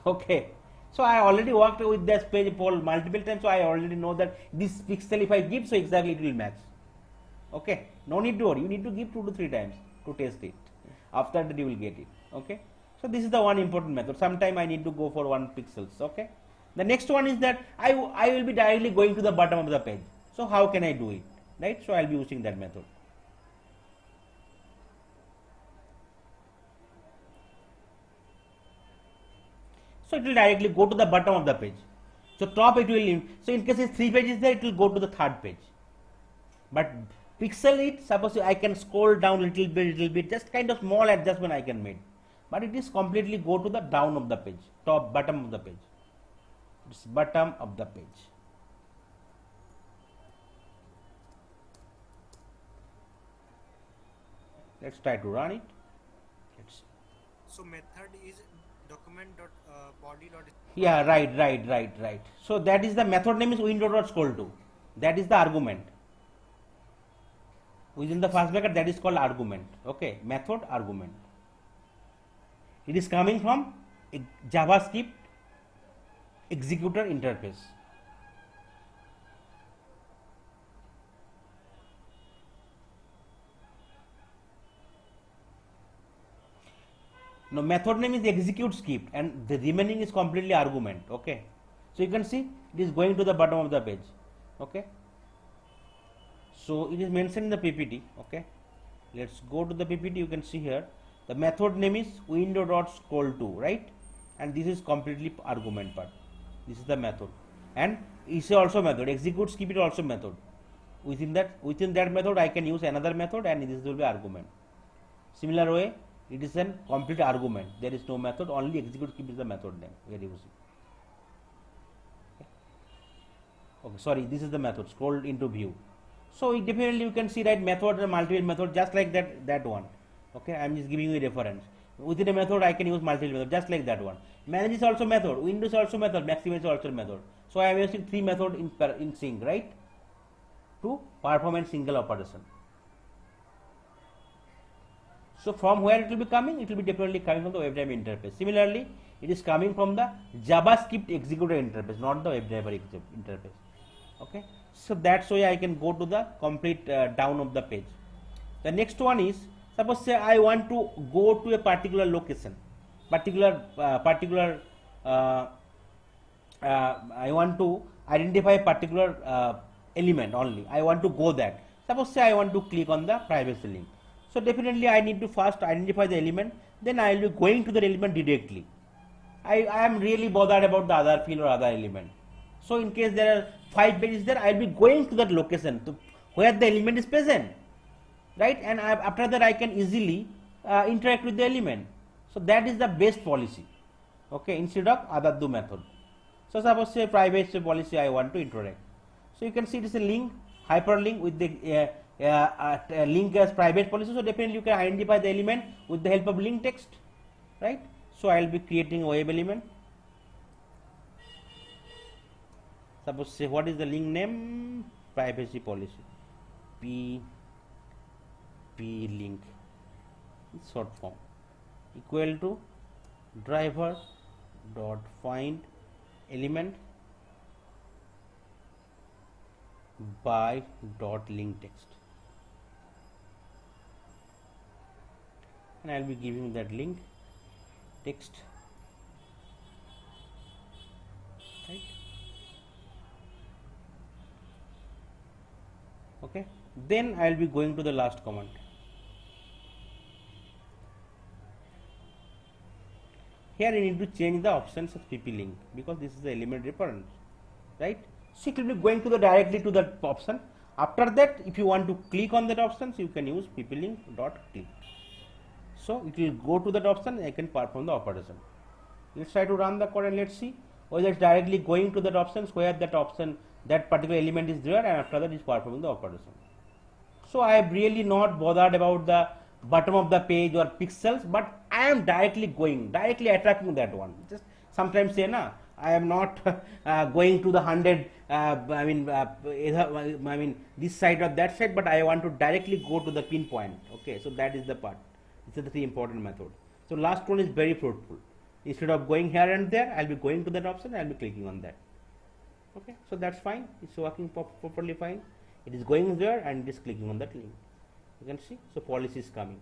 Okay. So I already worked with this page for multiple times, so I already know that this pixel if I give, so exactly it will match. Okay, no need to worry. You need to give 2 to 3 times to test it. After that you will get it. Okay. So this is the one important method. Sometime I need to go for 1 pixels. Okay. The next one is that I will be directly going to the bottom of the page. So how can I do it? Right. So I will be using that method. So it will directly go to the bottom of the page. So top it will, so in case it's 3 pages there, it will go to the 3rd page. But pixel it, suppose I can scroll down little bit, just kind of small adjustment I can make. But it is completely go to the down of the page, bottom of the page. It's bottom of the page. Let's try to run it. Let's see. so method is document dot body dot. Yeah, right. So that is the method name is window.scroll to. That is the argument. Within the first bracket, that is called argument. Okay, method argument. It is coming from a JavaScript executor interface. Now method name is execute script and the remaining is completely argument. Okay, so you can see it is going to the bottom of the page. Okay, so it is mentioned in the PPT. Okay, let's go to the PPT. You can see here the method name is window.scroll to, right? And this is completely argument part. This is the method, and is also method. Execute script is also method. Within that method, I can use another method, and this will be argument. Similar way, it is a complete argument. There is no method. Only execute script is the method name we are using. Okay, sorry, this is the method. Scroll into view. So definitely you can see that method and multiple method just like that one. Okay, I am just giving you a reference. Within a method, I can use multiple method just like that one. Manage is also method. Windows also method. Maximize is also method. So I am using 3 method in sync, right? To perform a single operation. So from where it will be coming? It will be definitely coming from the WebDriver interface. Similarly, it is coming from the JavaScript executor interface, not the WebDriver interface. Okay. So that's why I can go to the complete down of the page. The next one is, suppose say I want to go to a particular location, particular uh, I want to identify a particular element only. I want to go that. Suppose say I want to click on the privacy link. So definitely I need to first identify the element, then I will be going to the element directly. I am really bothered about the other field or other element. So in case there are 5 pages there, I will be going to that location to where the element is present, right? And after that I can easily interact with the element. So that is the best policy, okay, instead of other two method. So suppose say privacy policy I want to interact. So you can see it is a link, hyperlink with the link as private policy. So definitely you can identify the element with the help of link text, right? So I will be creating a web element. Suppose say what is the link name? Privacy policy. P link, short form, equal to driver dot find element by dot link text, and I will be giving that link text, right? Okay, then I will be going to the last command. Here you need to change the options of pp link because this is the element reference, right? So it will be going to the directly to that option. After that, if you want to click on that option, so you can use pp link dot click. So it will go to that option and I can perform the operation. Let's try to run the code and let's see whether it's directly going to that options where that option, that particular element is there, and after that is performing the operation. So I am really not bothered about the bottom of the page or pixels, but I am directly attracting that one. Just sometimes say na, I am not going to the 100 I mean this side or that side, but I want to directly go to the pinpoint. Okay, so that is the part. This is the three important method. So last one is very fruitful. Instead of going here and there, I'll be going to that option, I'll be clicking on that. Okay, so that's fine. It's working properly fine. It is going there and it is clicking on that link. You can see, so policy is coming.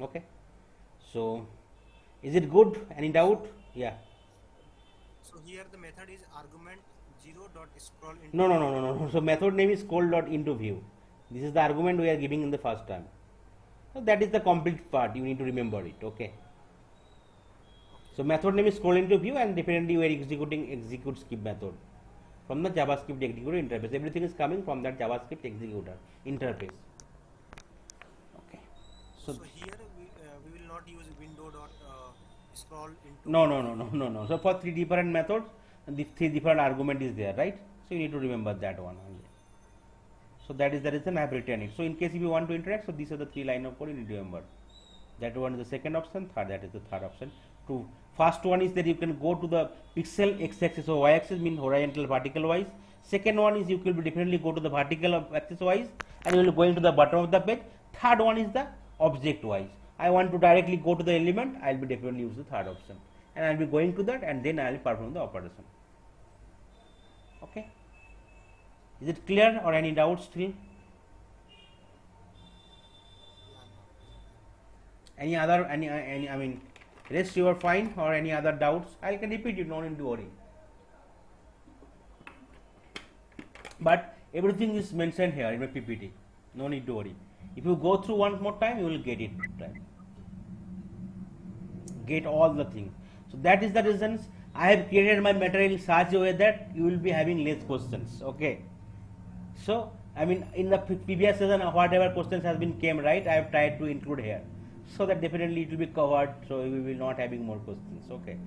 Okay, so is it good? Any doubt? Yeah. So here the method is argument 0.scroll into No. So method name is scroll dot into view. This is the argument we are giving in the first time. So that is the complete part. You need to remember it. Okay. So method name is scroll into view, and definitely we are executing execute skip method from the JavaScript executor interface. Everything is coming from that JavaScript executor interface. Okay. So here we will not use window dot scroll into No. So for three different methods, the three different argument is there, right? So you need to remember that one only. So that is the reason I have written it. So in case if you want to interact, so these are the three line of code you need to remember. That one is the second option, that is the third option. First one is that you can go to the pixel x-axis or y-axis, mean horizontal vertical wise. Second one is you will definitely go to the vertical axis wise, and you will go into the bottom of the page. Third one is the object wise. I want to directly go to the element, I will be definitely use the third option, and I will be going to that, and then I will perform the operation. Okay, is it clear or any doubts still? Any other any I mean rest you are fine, or any other doubts? I can repeat it, no need to worry. But everything is mentioned here in my PPT. No need to worry. If you go through one more time, you will get it. Right? Get all the things. So that is the reasons I have created my material in such a way that you will be having less questions. Okay. So I mean in the previous session, whatever questions has been came right, I have tried to include here, so that definitely it will be covered. So we will not having more questions. Okay.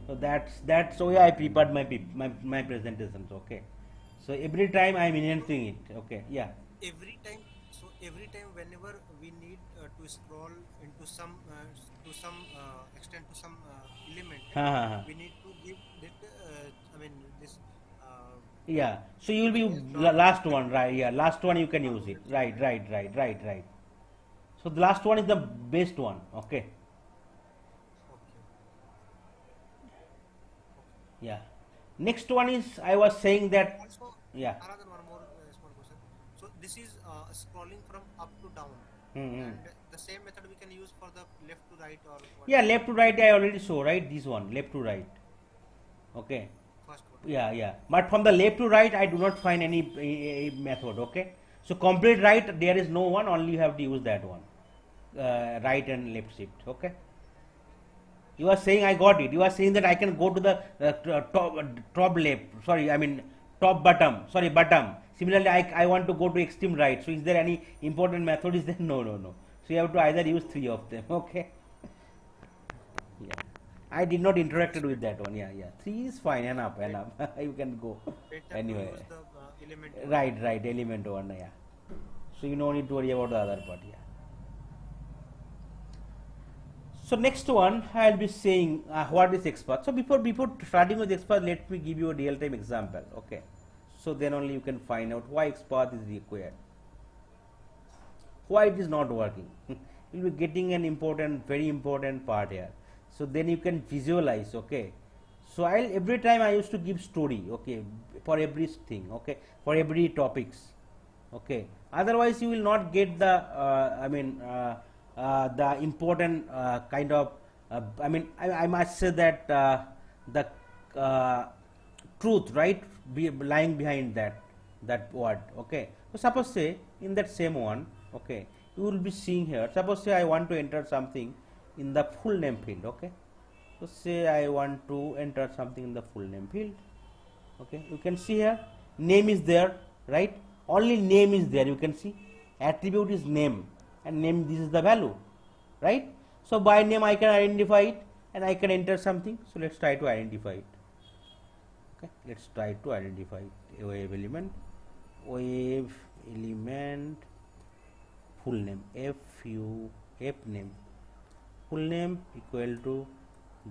So that's why I prepared my presentations. Okay. So every time I am enhancing it. Okay. Yeah. every time whenever we need to scroll into some extent to some element, Ha. we need to give that this Yeah. So you will be is not last one, right? Yeah. Last one you can use it. Right. So the last one is the best one. Okay. okay. Yeah. Next one is I was saying that. Also, Yeah. another one more small question. So this is scrolling from up to down, Hmm. and the same method we can use for the left to right or what? Yeah, left to right I already show, right? This one, left to right. Okay. First one. Yeah, yeah. But from the left to right, I do not find any method. Okay. So complete right, there is no one. Only you have to use that one. Right and left shift. Okay. You are saying I got it. You are saying that I can go to the top left. Sorry, I mean top bottom. Sorry, bottom. Similarly, I want to go to extreme right. So is there any important method? Is there? No, no, no. So you have to either use three of them. Okay. Yeah. I did not interacted with that one. Yeah, yeah. Three is fine. Enough, enough. You can go. Better Anyway. to use the element one. Right, right. Element one. Yeah. So you don't need to worry about the other part. Yeah. So next one, I'll be saying what is XPath. So before starting with XPath, let me give you a real time example. Okay. So then only you can find out why XPath is required. Why it is not working. You'll be getting an important, very important part here. So then you can visualize. Okay. So I'll every time I used to give story. Okay, for every thing. Okay, for every topics. Okay. Otherwise, you will not get the the important kind of. I must say that the truth, right, lying behind that word. Okay. So suppose say in that same one. Okay, you will be seeing here. Suppose say I want to enter something in the full name field. Okay. So say I want to enter something in the full name field. Okay, you can see here name is there, right? Only name is there. You can see attribute is name, and name this is the value, right? So by name I can identify it and I can enter something. So let's try to identify it. Okay, let's try to identify it. Wave element, full name, f name, full name equal to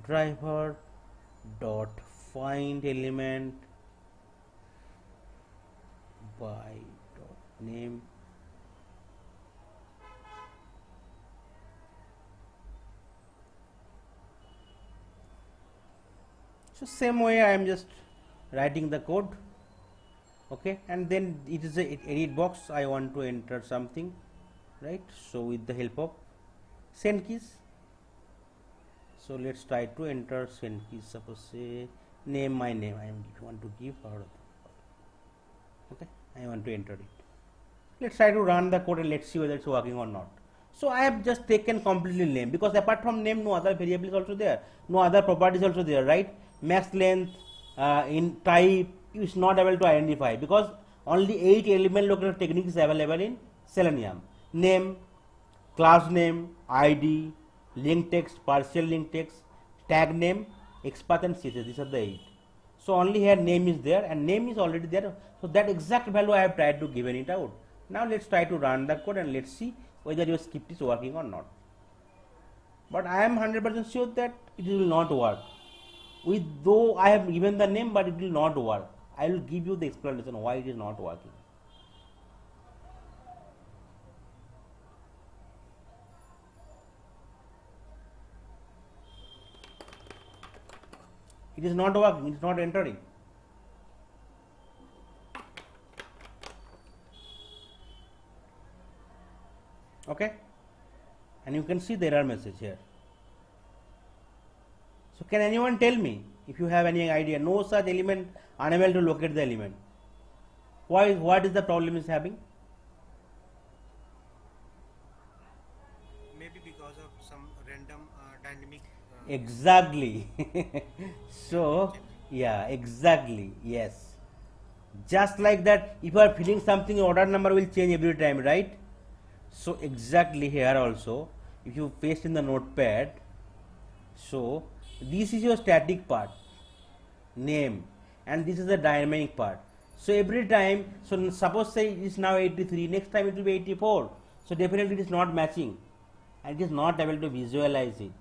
driver dot find element by dot name so same way I am just writing the code. Okay, and then it is a edit box. I want to enter something, right? So with the help of send keys, so let's try to enter send keys. Suppose say name, my name I want to give or okay, I want to enter it. Let's try to run the code and let's see whether it's working or not. So I have just taken completely name, because apart from name no other variable is also there, no other properties also there, right? Max length, in type is not able to identify because only 8 element locator technique is available in Selenium. Name, class name, ID, link text, partial link text, tag name, XPath and CSS. These are the 8. So only here name is there and name is already there. So that exact value I have tried to given it out. Now let's try to run the code and let's see whether your script is working or not. But I am 100% sure that it will not work. With though I have given the name, but it will not work. I will give you the explanation why it is not working. It is not working, it is not entering. Okay, and you can see the error message here. So can anyone tell me if you have any idea? No such element, unable to locate the element. Why? What is the problem is having? Maybe because of some random dynamic. Exactly. So yeah, exactly. Yes. Just like that, if you are filling something, order number will change every time, right? So exactly here also, if you paste in the notepad, so this is your static part, name, and this is the dynamic part. So every time, so suppose say it is now 83, next time it will be 84. So definitely it is not matching, and it is not able to visualize it.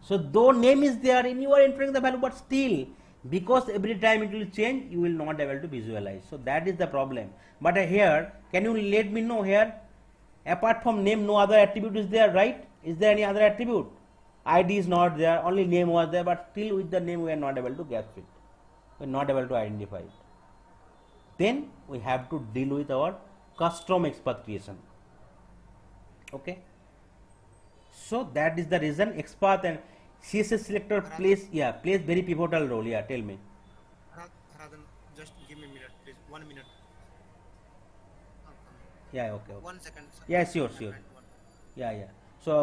So though name is there and you are entering the value, but still because every time it will change, you will not able to visualize. So that is the problem. But here, can you let me know here? Apart from name, no other attribute is there, right? Is there any other attribute? ID is not there, only name was there, but still with the name we are not able to grasp it. We are not able to identify it. Then we have to deal with our custom expatriation. Okay, so that is the reason XPath and CSS selector plays very pivotal role. Yeah, tell me. Radhan, just give me a minute, please. 1 minute. I'm coming. Yeah, okay. 1 second. Sir. Yeah, sure. My friend, one. Yeah. So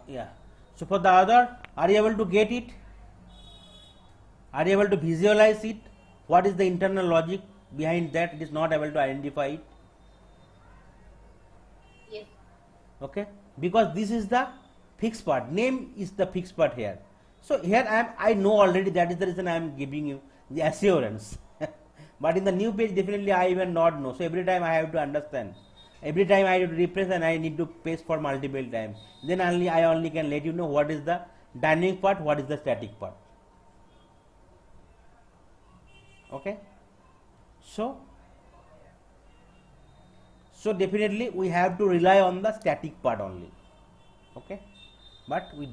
yeah. So for the other, are you able to get it? Are you able to visualize it? What is the internal logic behind that? It is not able to identify it. Yes. Okay, because this is the fixed part. Name is the fixed part here. So here I know already, that is the reason I am giving you the assurance. But in the new page, definitely I even not know. So every time I have to understand. Every time I have to refresh and I need to paste for multiple times. Then I only can let you know what is the dynamic part, what is the static part. Okay. So definitely we have to rely on the static part only. Okay, but we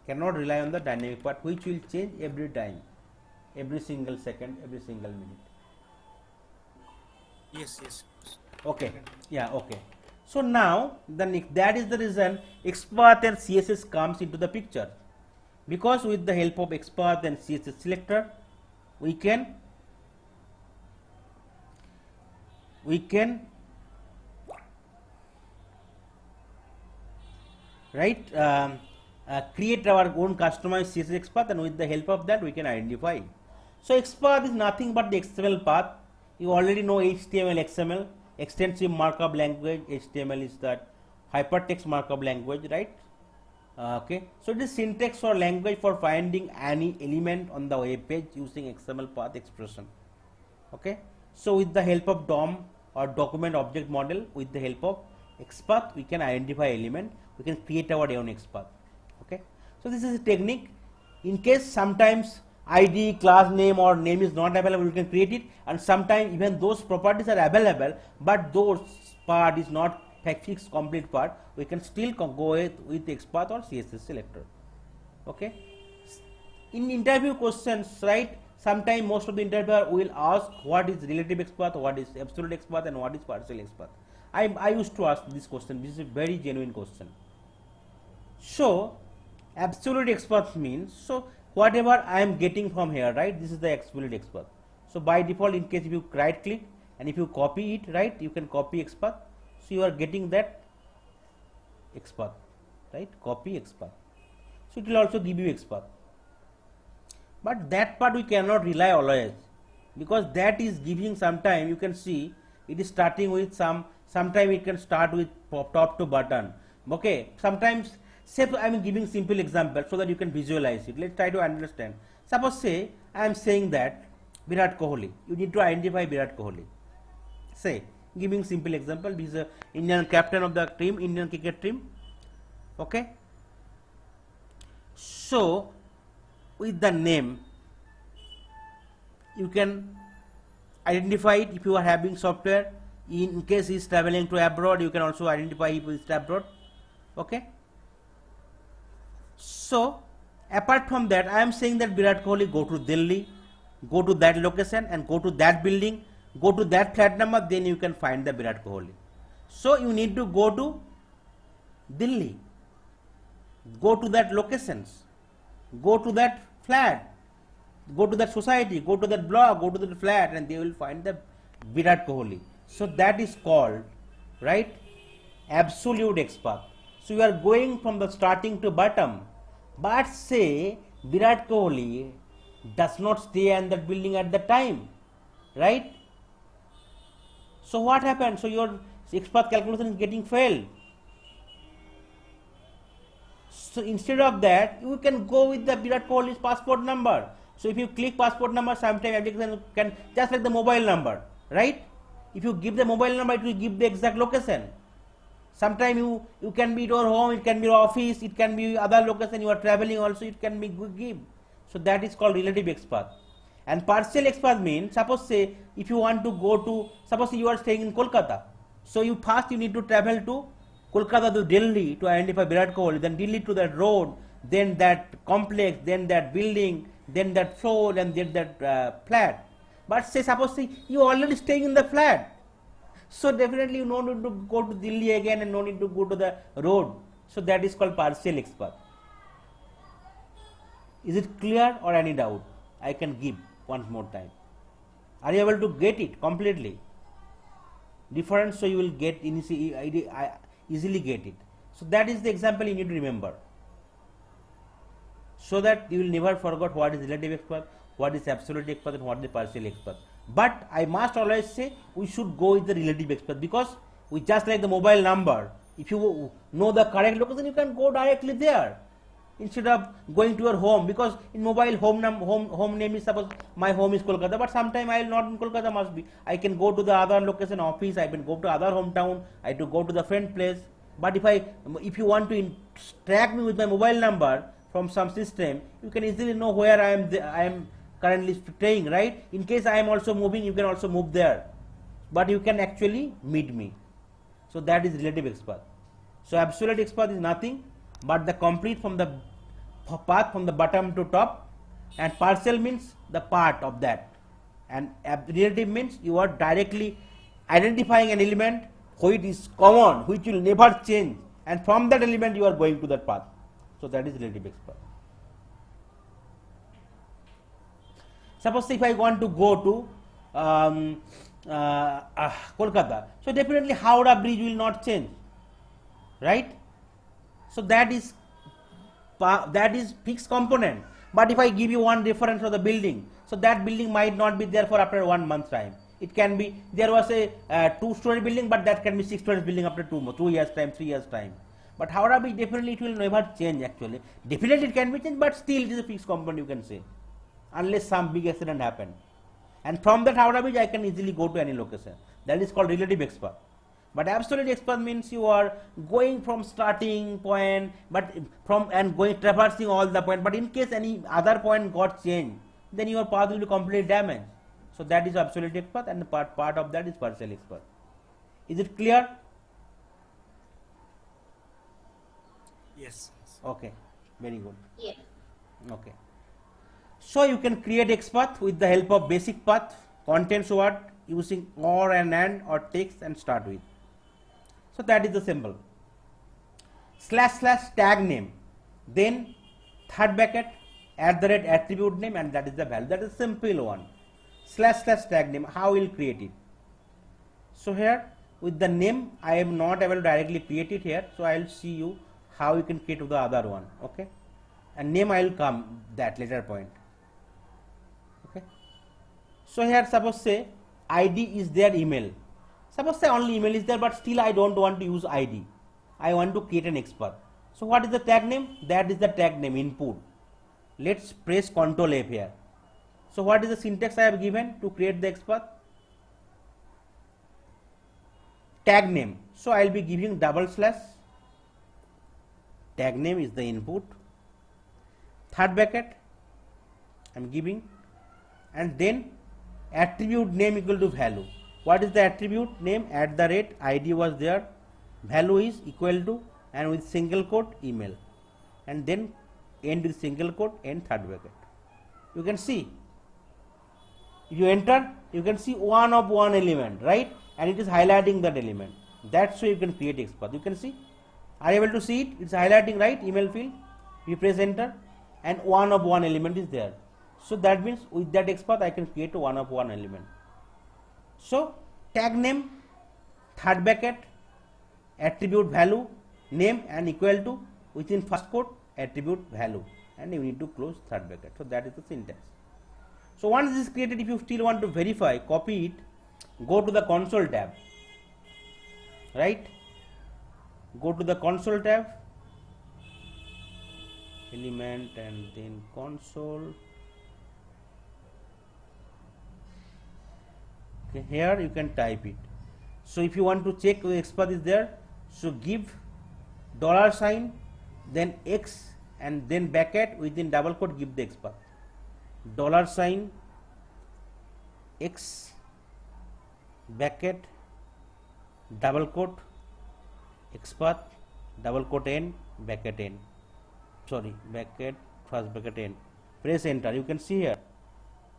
cannot rely on the dynamic part, which will change every time, every single second, every single minute. Yes. Okay, yeah, okay. So now that is the reason XPath and CSS comes into the picture, because with the help of XPath and CSS selector we can create our own customized CSS XPath, and with the help of that we can identify. So XPath is nothing but the XML path. You already know HTML, XML, extensive markup language. HTML is that hypertext markup language, right? Okay, so it is syntax or language for finding any element on the web page using XML path expression. Okay, so with the help of DOM or document object model, with the help of XPath we can identify element, we can create our own XPath. Okay, so this is a technique. In case sometimes ID, class name or name is not available, we can create it, and sometimes even those properties are available but those part is not fixed complete part, we can still go with XPath or CSS selector. Okay, in interview questions, right, sometimes most of the interviewer will ask what is relative XPath, what is absolute XPath, and what is partial XPath. I used to ask this question. This is a very genuine question. So absolute XPath means, so whatever I am getting from here, right, this is the absolute XPath. So by default, in case if you right click and if you copy it, right, you can copy XPath. So you are getting that XPath, right, copy XPath. So it will also give you XPath. But that part we cannot rely always, because that is giving, sometime you can see it is starting with sometime it can start with top to button. Okay, sometimes, say I am giving simple example so that you can visualize it. Let's try to understand. Suppose say I am saying that Virat Kohli, you need to identify Virat Kohli. Say, giving simple example, this is a Indian captain of the team, Indian cricket team. Okay, so with the name you can identify it. If you are having software, in case he is traveling to abroad, you can also identify if he is abroad. Okay, so apart from that, I am saying that Virat Kohli go to Delhi, go to that location and go to that building, go to that flat number, then you can find the Virat Kohli. So you need to go to Delhi, go to that locations, go to that flat, go to that society, go to that block, go to that flat, and they will find the Virat Kohli. So that is called, right, absolute XPath. So you are going from the starting to bottom, but say Virat Kohli does not stay in that building at the time, right? So what happened? So your XPath calculation is getting failed. So instead of that, you can go with the Virat Kohli's passport number. So if you click passport number, sometime application can, just like the mobile number, right? If you give the mobile number, it will give the exact location. Sometime you can be your home, it can be your office, it can be other location, you are traveling also, it can be give. So that is called relative XPath. And partial XPath means, suppose say if you want to go to, suppose you are staying in Kolkata, so you need to travel to Kolkata to Delhi to identify Virat Kohli, then Delhi to that road, then that complex, then that building, then that floor, and then that flat. But say suppose say you are already staying in the flat, So definitely you no need to go to Delhi again and no need to go to the road. So that is called partial expat. Is it clear or any doubt? I can give once more time. Are you able to get it completely? Difference, so you will get easily get it. So that is the example you need to remember, so that you will never forget what is relative expat, what is absolute expat, and what is partial expat. But I must always say we should go with the relative expat, because we just like the mobile number. If you know the correct location, you can go directly there instead of going to your home, because in mobile home name is, suppose my home is Kolkata, but sometime I will not in Kolkata, must be I can go to the other location office, I can go to other hometown, I have to go to the friend place. But if you want to track me with my mobile number from some system, you can easily know where I am currently staying, right? In case I am also moving, you can also move there, but you can actually meet me. So that is relative expat. So absolute expat is nothing but the complete from the path from the bottom to top, and partial means the part of that, and relative means you are directly identifying an element which is common, which will never change, and from that element you are going to that path. So that is relative expat. Suppose if I want to go to Kolkata, so definitely Howrah bridge will not change, right? So that is fixed component. But if I give you one reference of the building, so that building might not be there for after 1 month time. It can be there was a 2-story building, but that can be 6-story building after 2 years time, 3 years time. But Howrah bridge, definitely it will never change actually. Definitely it can be changed, but still it is a fixed component, you can say, unless some big accident happen. And from that Howrah bridge I can easily go to any location. That is called relative expat. But absolute expat means you are going from starting point, but from and going traversing all the point. But in case any other point got changed, then your path will be completely damaged. So that is absolute expat, and the part of that is partial expat. Is it clear? Yes. Okay, very good. Yes. Okay. So you can create XPath with the help of basic path, contains word using or and or text and start with. So that is the symbol. / tag name, then third bracket @ attribute name, and that is the value. That is simple one. / tag name, how we will create it? So here with the name I am not able to directly create it here, so I will see you how you can create the other one. Okay, and name I will come that later point. Okay, so here suppose say ID is their email. Suppose say only email is there, but still I don't want to use ID. I want to create an XPath. So what is the tag name? That is the tag name input. Let's press Ctrl F here. So what is the syntax I have given to create the XPath? Tag name. So I will be giving /. Tag name is the input. Third bracket I am giving, and then attribute name equal to value. What is the attribute name? @ID was there, value is equal to, and with single quote email, and then end with single quote, end third bracket. You can see, if you enter, you can see one of one element, right? And it is highlighting that element. That's why you can create XPath. You can see, are you able to see it? It's highlighting, right? Email field. We press enter, and one of one element is there. So that means with that XPath I can create one of one element. So tag name, third bracket, attribute value, name, and equal to, within first quote attribute value, and you need to close third bracket. So that is the syntax. So once this is created, if you still want to verify, copy it, go to the console tab, right? Go to the console tab, element, and then console. Okay, here you can type it. So if you want to check the XPath is there, so give $, then X, and then bracket within double quote give the XPath. $X bracket double quote XPath double quote n bracket n, sorry, bracket first bracket n. Press enter. You can see here.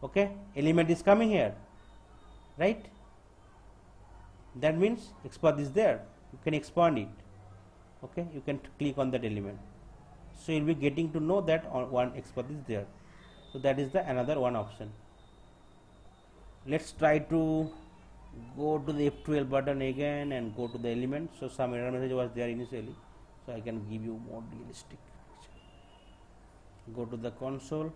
Okay, element is coming here, right? That means XPath is there. You can expand it. Okay, you can click on that element. So you'll be getting to know that one XPath is there. So that is the another one option. Let's try to go to the F12 button again and go to the element. So some error message was there initially, so I can give you more realistic picture. Go to the console.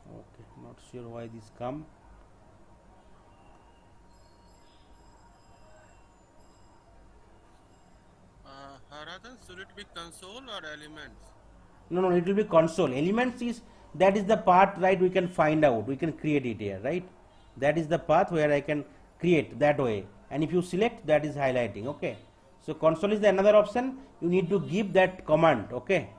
Okay, not sure why this come. Harathan, should it be console or elements? No, it will be console. Elements is, that is the part, right? We can find out, we can create it here, right? That is the path where I can create that way, and if you select, that is highlighting. Okay, so console is the another option. You need to give that command. Okay,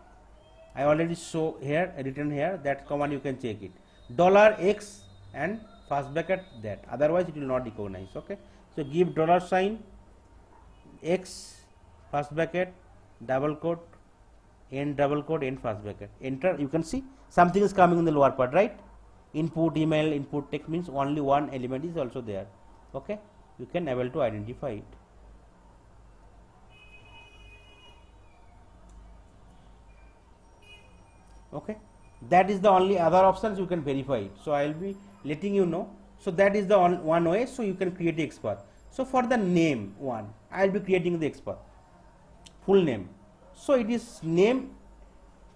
I already show here, written here, that command you can check it, $x and first bracket that, otherwise it will not recognize. Okay, so give $x first bracket double quote end double quote end first bracket, enter. You can see something is coming in the lower part, right? Input email, input text, means only one element is also there. Okay, you can able to identify it. Okay, that is the only other options you can verify it. So I will be letting you know. So that is the one way. So you can create the XPath. So for the name one, I will be creating the XPath full name. So it is name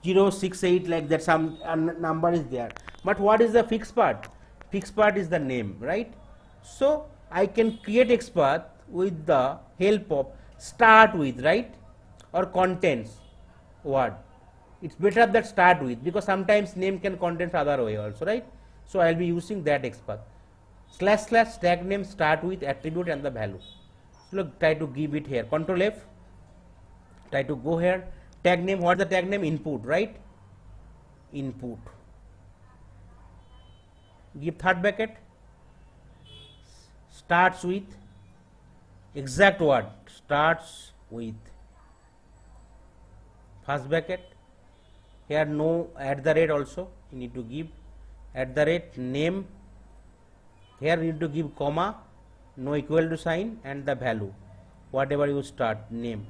068, like that, some number is there. But what is the fixed part? Fixed part is the name, right? So I can create XPath with the help of start with, right, or contents word. It's better that start with, because sometimes name can contain other way also, right? So I will be using that XPath. / tag name start with attribute and the value. So look, try to give it here. Control F. Try to go here. Tag name, what is the tag name? Input, right? Input. Give third bracket. Starts with exact word. Starts with first bracket. Here no @ also you need to give @ name. Here you need to give comma, no equal to sign, and the value, whatever you start name.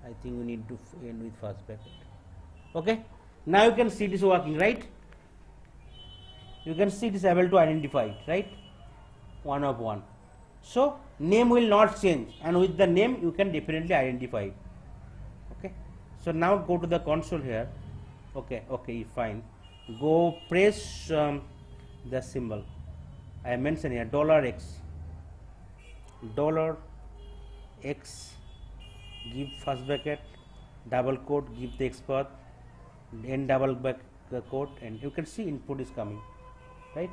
I think you need to end with first bracket. Okay, now you can see it is working, right? You can see it is able to identify it, right? One of one. So name will not change, and with the name you can definitely identify it. Okay, so now go to the console here. Okay, fine. Go press the symbol I mentioned here, $x, give first bracket, double quote, give the XPath, end double quote, and you can see input is coming, right?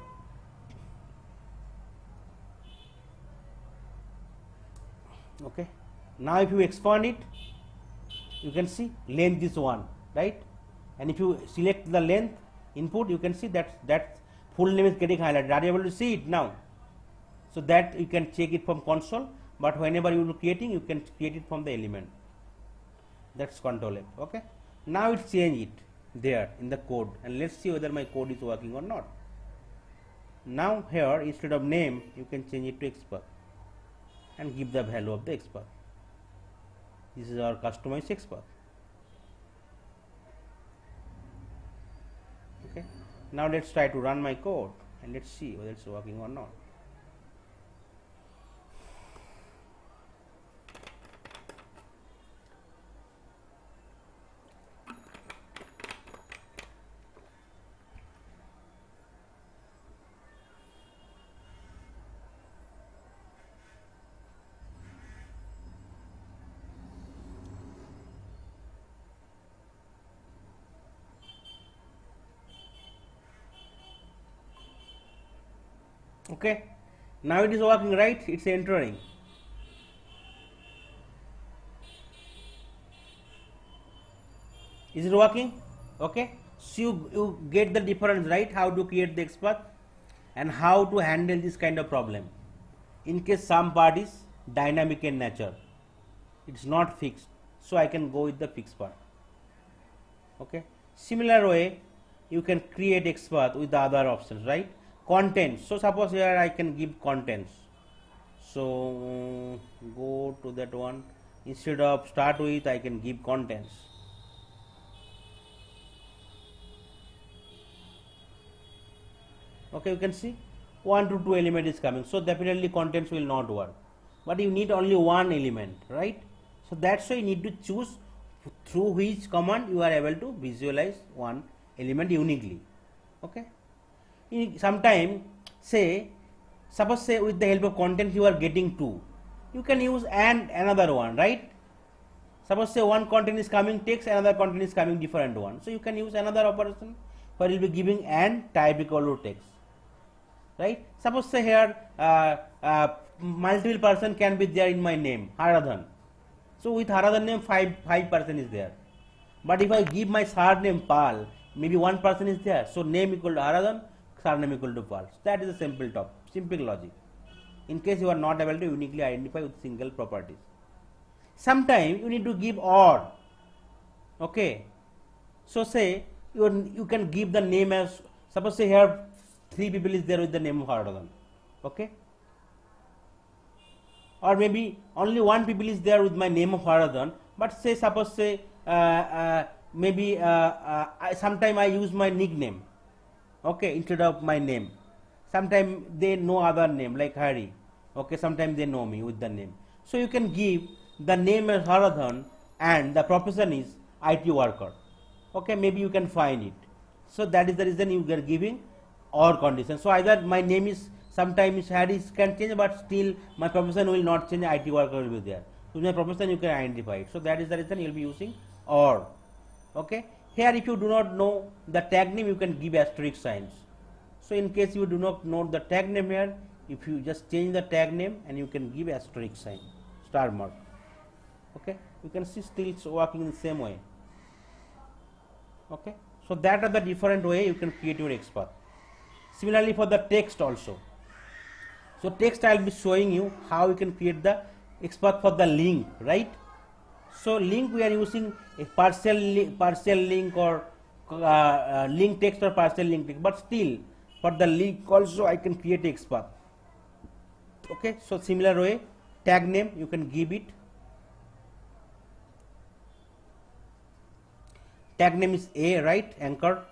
Okay, now if you expand it, you can see length is 1, right? And if you select the length input, you can see that full name is getting highlighted. Are you able to see it now? So that you can check it from console, but whenever you are creating, you can create it from the element. That's Control F. Okay, now it's change it there in the code, and let's see whether my code is working or not. Now here, instead of name, you can change it to XPath and give the value of the XPath. This is our customized XPath. Okay, now let's try to run my code and let's see whether it's working or not. Okay, now it is working, right? It's entering. Is it working? Okay, so you get the difference, right? How to create the XPath and how to handle this kind of problem. In case some part is dynamic in nature, it's not fixed, so I can go with the fixed part. Okay, similar way you can create XPath with the other options, right? contents. So suppose here I can give contents. So go to that one. Instead of start with, I can give contents. Okay, you can see 1 to 2 element is coming, so definitely contents will not work, but you need only one element, right? So that's why you need to choose through which command you are able to visualize one element uniquely. Okay, sometime say, suppose say with the help of content you are getting two, you can use and another one, right? Suppose say one content is coming text, another content is coming different one, so you can use another operation where you will be giving and type equal to text, right? Suppose say here multiple person can be there in my name Haradhan, so with Haradhan name five person is there, but if I give my surname Pal, maybe one person is there, so name equal to Haradhan, surname equal to Pal. So that is a simple logic, in case you are not able to uniquely identify with single properties. Sometime you need to give or. Okay, so say you can give the name as, suppose say here 3 people is there with the name of Haradhan. Okay, or maybe only 1 people is there with my name of Haradhan, but say suppose say maybe sometime I use my nickname, okay, instead of my name. Sometime they know other name like Hari, okay, sometimes they know me with the name. So you can give the name as Haradhan and the profession is IT worker. Okay, maybe you can find it. So that is the reason you are giving or condition. So either my name is sometimes Harris can change, but still my profession will not change, IT worker will be there. So my profession you can identify it. So that is the reason you will be using or. Okay, here if you do not know the tag name, you can give asterisk signs. So in case you do not know the tag name here, if you just change the tag name and you can give asterisk sign, star mark. Okay, you can see still it's working in the same way. Okay, so that are the different way you can create your XPath. Similarly for the text also. So text I will be showing you how you can create the XPath for the link, right? So link we are using a partial link or link text or partial link text, but still for the link also I can create XPath. Okay, so similar way, tag name you can give it. Tag name is A, right? Anchor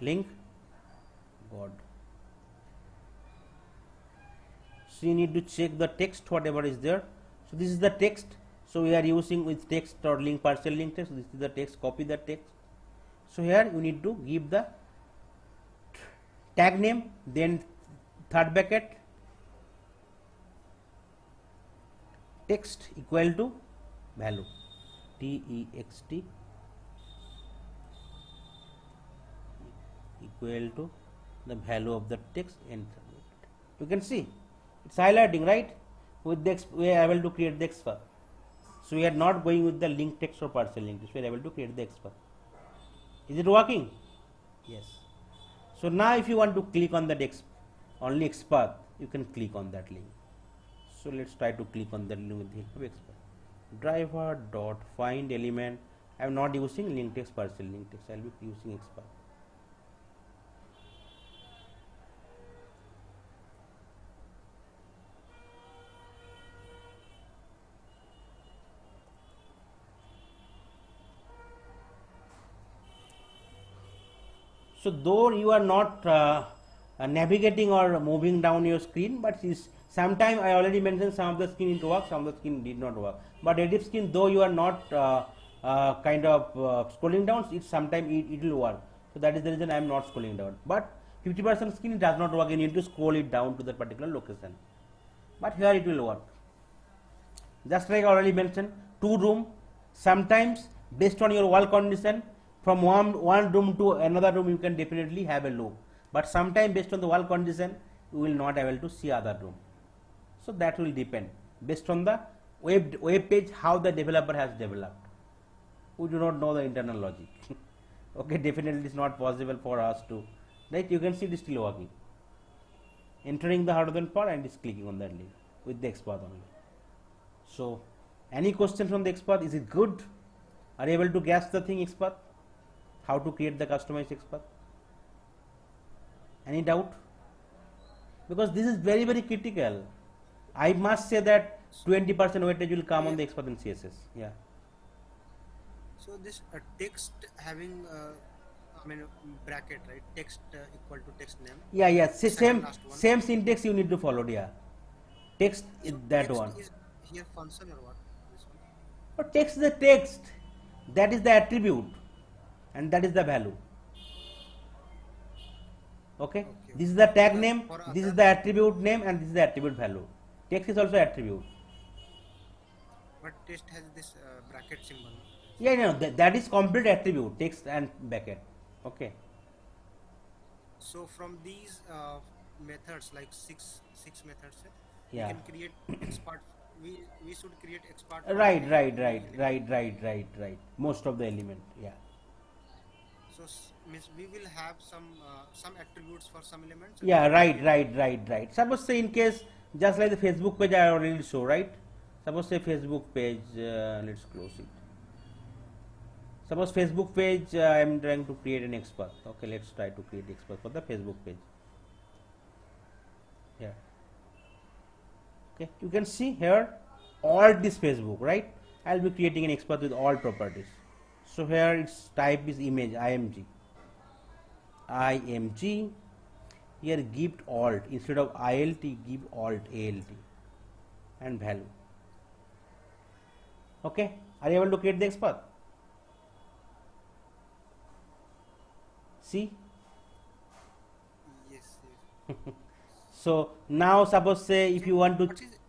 link God. So you need to check the text whatever is there. So this is the text. So we are using with text or link partial link text. This is the text. Copy the text. So here you need to give the tag name, then third bracket, text equal to value, text equal to the value of the text and you can see it's highlighting, right? With the we are able to create the XPath. So we are not going with the link text or partial link text. We are able to create the XPath. Is it working? Yes. So now if you want to click on that only XPath, you can click on that link. So let's try to click on that link with the help of XPath. Driver dot find element. I am not using link text partial link text. I will be using XPath. So though you are not navigating or moving down your screen, but sometime I already mentioned some of the screen it worked, some of the screen did not work. But edit screen, though you are not kind of scrolling down, it sometime it will work. So that is the reason I am not scrolling down. But 50% screen does not work. You need to scroll it down to that particular location. But here it will work. Just like I already mentioned, 2 room. Sometimes based on your wall condition, from one room to another room you can definitely have a loop, but sometime based on the wall condition you will not able to see other room. So that will depend based on the web page how the developer has developed. We do not know the internal logic. Okay, definitely it's not possible for us to, right? You can see it is still working. Entering the Haradhan part and is clicking on that link with the XPath only. So any question from the XPath? Is it good? Are you able to guess the thing XPath? How to create the customized XPath? Any doubt? because this is very very critical. I must say that 20% weightage will come on the expert in CSS. Yeah. So this text having bracket, right? Text equal to text name. Yeah, yeah. The second Same last one. same syntax you need to follow. Yeah. Text is So that text one. is here function or what? This one. But text is the text. That is the attribute, and that is the value. Okay. Okay, This is okay. the tag Because name. for This is other, the attribute name, and this is the attribute value. Text is also attribute. but text has this bracket symbol. No? Yeah, no, that is complete attribute. Text and bracket. Okay. So from these methods, like six methods, we Yeah. can create expert. We should create expert for Right, every right, every right, element. right, right, right, right. Most of the element. Yeah. So means we will have some attributes for some elements and Yeah, some right, attribute. right, right, right. Suppose say in case just like the Facebook page I already show, right? Suppose say Facebook page, let's close it. Suppose Facebook page, I am trying to create an expert. Okay, let's try to create expert for the Facebook page. Here. Okay, you can see here all this Facebook, right? I'll be creating an expert with all properties. So here its type is image, img. img. Here give alt instead of ilt, give alt alt and value. Okay, are you able to create the expert? See, Yes, yes. so now suppose say if So you want to, what is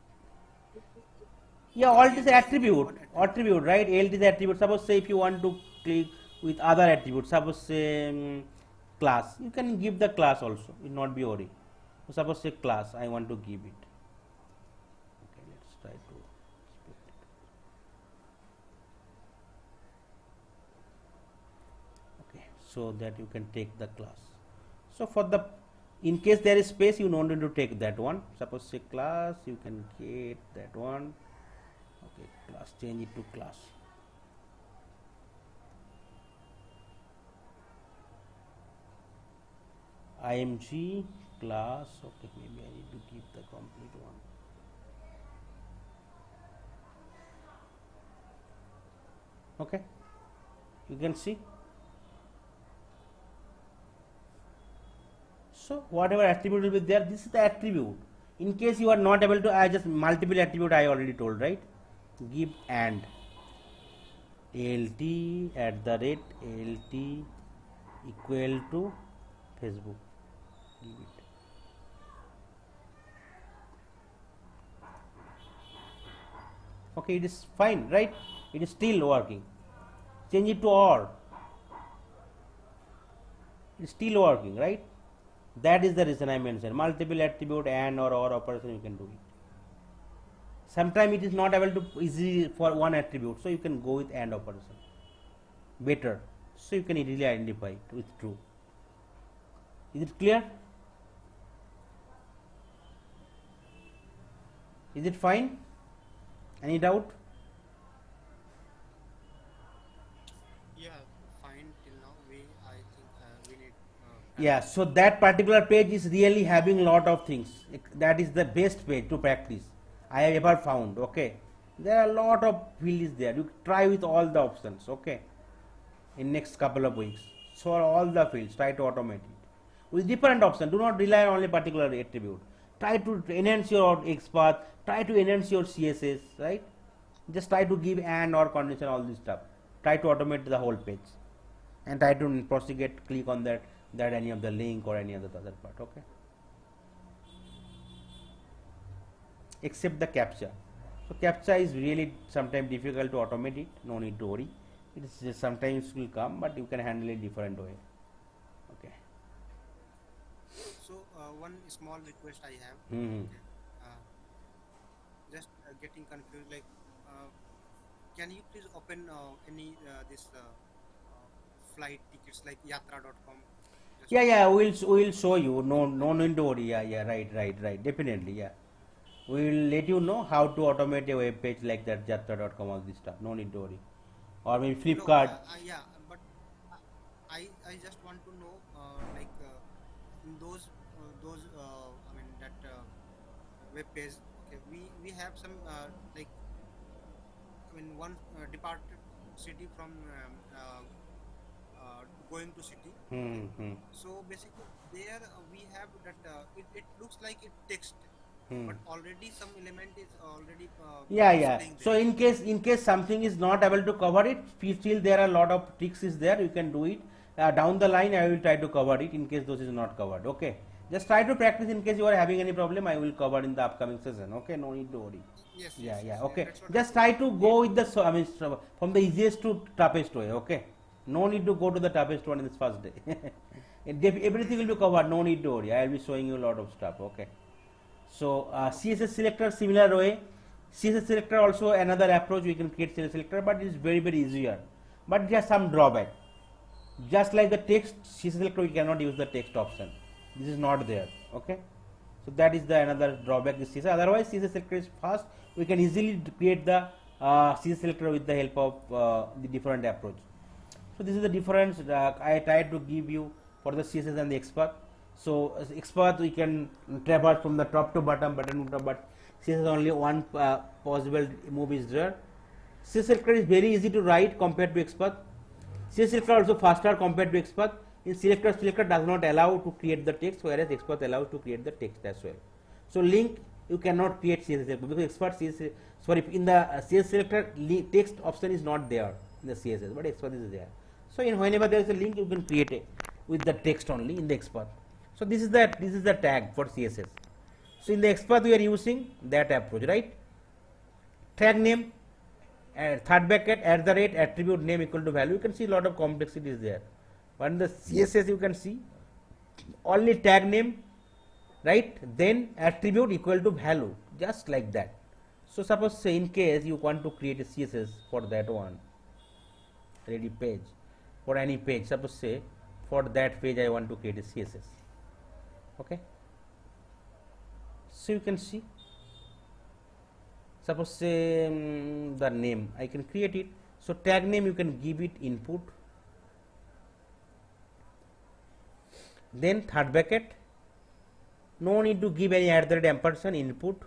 yeah, okay? alt is IMG is only attribute, one attribute. attribute, right? Alt is attribute. Suppose say if you want to click with other attributes, suppose say class, you can give the class also. It will not be worry. So suppose say class, I want to give it. Okay, let's try to. Okay, so that you can take the class. So for the, in case there is space, you don't need to take that one. Suppose say class, you can get that one. Okay, class, change it to class. img class. Okay, maybe I need to give the complete one. Okay, you can see. So whatever attribute will be there, this is the attribute. In case you are not able to, I just multiple attribute I already told, right? Give and alt at the rate alt equal to Facebook. Give it. Okay, it is fine, right? It is still working. Change it to or. It is still working, right? That is the reason I mentioned multiple attribute and or operation you can do it. Sometimes it is not able to easy for one attribute, so you can go with and operation. Better, so you can easily identify it with true. Is it clear? Is it fine? Any doubt? Yeah, fine till now. I think we need. Yeah, so that particular page is really having lot of things. That is the best page to practice I have ever found. Okay, there are a lot of fields there. You try with all the options. Okay, in next couple of weeks. So all the fields, try to automate it with different options. Do not rely on only particular attribute. Try to enhance your XPath. Try to enhance your CSS. Right? Just try to give and or condition all this stuff. Try to automate the whole page, and try to prosecute. Click on that any of the link or any other part. Okay. Except the captcha. So captcha is really sometimes difficult to automate it. No need to worry. It is just sometimes will come, but you can handle it different way. Okay. So one small request I have. Hmm. Okay. Just getting confused. Like, can you please open any this flight tickets like yatra.com? Just Yeah, yeah. We'll show you. No need to worry. Yeah, yeah. Right. Definitely. Yeah. We will let you know how to automate a web page like that. Jatra.com. All this stuff. No need to worry. Or maybe no, Flipkart. yeah, but I just want to know like in those I mean that web page. Okay, we have some like I mean one departed city from going to city. Okay, Hmm. so basically there we have that it looks like it text, Hmm. but already some element is already Yeah, yeah. displaying So there. in case something is not able to cover it, still there are a lot of tricks is there. You can do it. Down the line, I will try to cover it in case those is not covered. Okay. Just try to practice in case you are having any problem. I will cover in the upcoming session. Okay. No need to worry. Yes, Yeah, yes, yeah. yes, yeah. Okay. That's what Just I'm try to need. go with the I mean from the easiest to toughest way. Okay. No need to go to the toughest one in this first day. Everything will be covered. No need to worry. I will be showing you a lot of stuff. Okay. So Okay. CSS selector similar way. CSS selector also another approach we can create CSS selector, but it is very easier. But there are some drawback. Just like the text CSS selector, we cannot use the text option. This is not there. Okay. So that is the another drawback is CSS. Otherwise CSS selector is fast. We can easily create the CSS selector with the help of the different approach. So this is the difference I tried to give you for the CSS and the XPath. So as XPath we can traverse from the top to bottom, button to top, but CSS only one possible move is there. CSS selector is very easy to write compared to XPath. CSS selector also faster compared to XPath. In selector does not allow to create the text, whereas XPath allows to create the text as well. So link you cannot create CSS selector because XPath CSS, sorry, in the CSS selector text option is not there in the CSS, but XPath is there. So in whenever there is a link, you can create it with the text only in the XPath. So this is the tag for CSS. So in the XPath we are using that approach, right? Tag name, third bracket at the rate attribute name equal to value. You can see a lot of complexity is there. But in the CSS you can see only tag name, right? Then attribute equal to value, just like that. So suppose say in case you want to create a CSS for that one ready page, for any page, suppose say for that page I want to create a CSS. Okay. So you can see, suppose say the name I can create it. So tag name you can give it input, then third bracket, no need to give any at the rate ampersand, input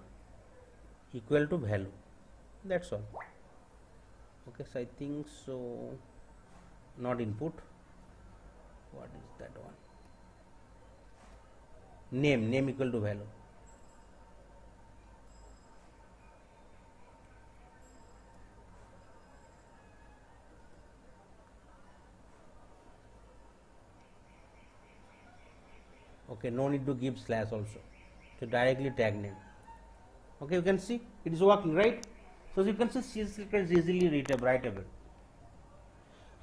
equal to value, that's all. Okay, so I think so, not input, what is that one, name equal to value. Okay, no need to give slash also, so directly tag name. Okay, you can see it is working, right? So you can see CSS is easily writable.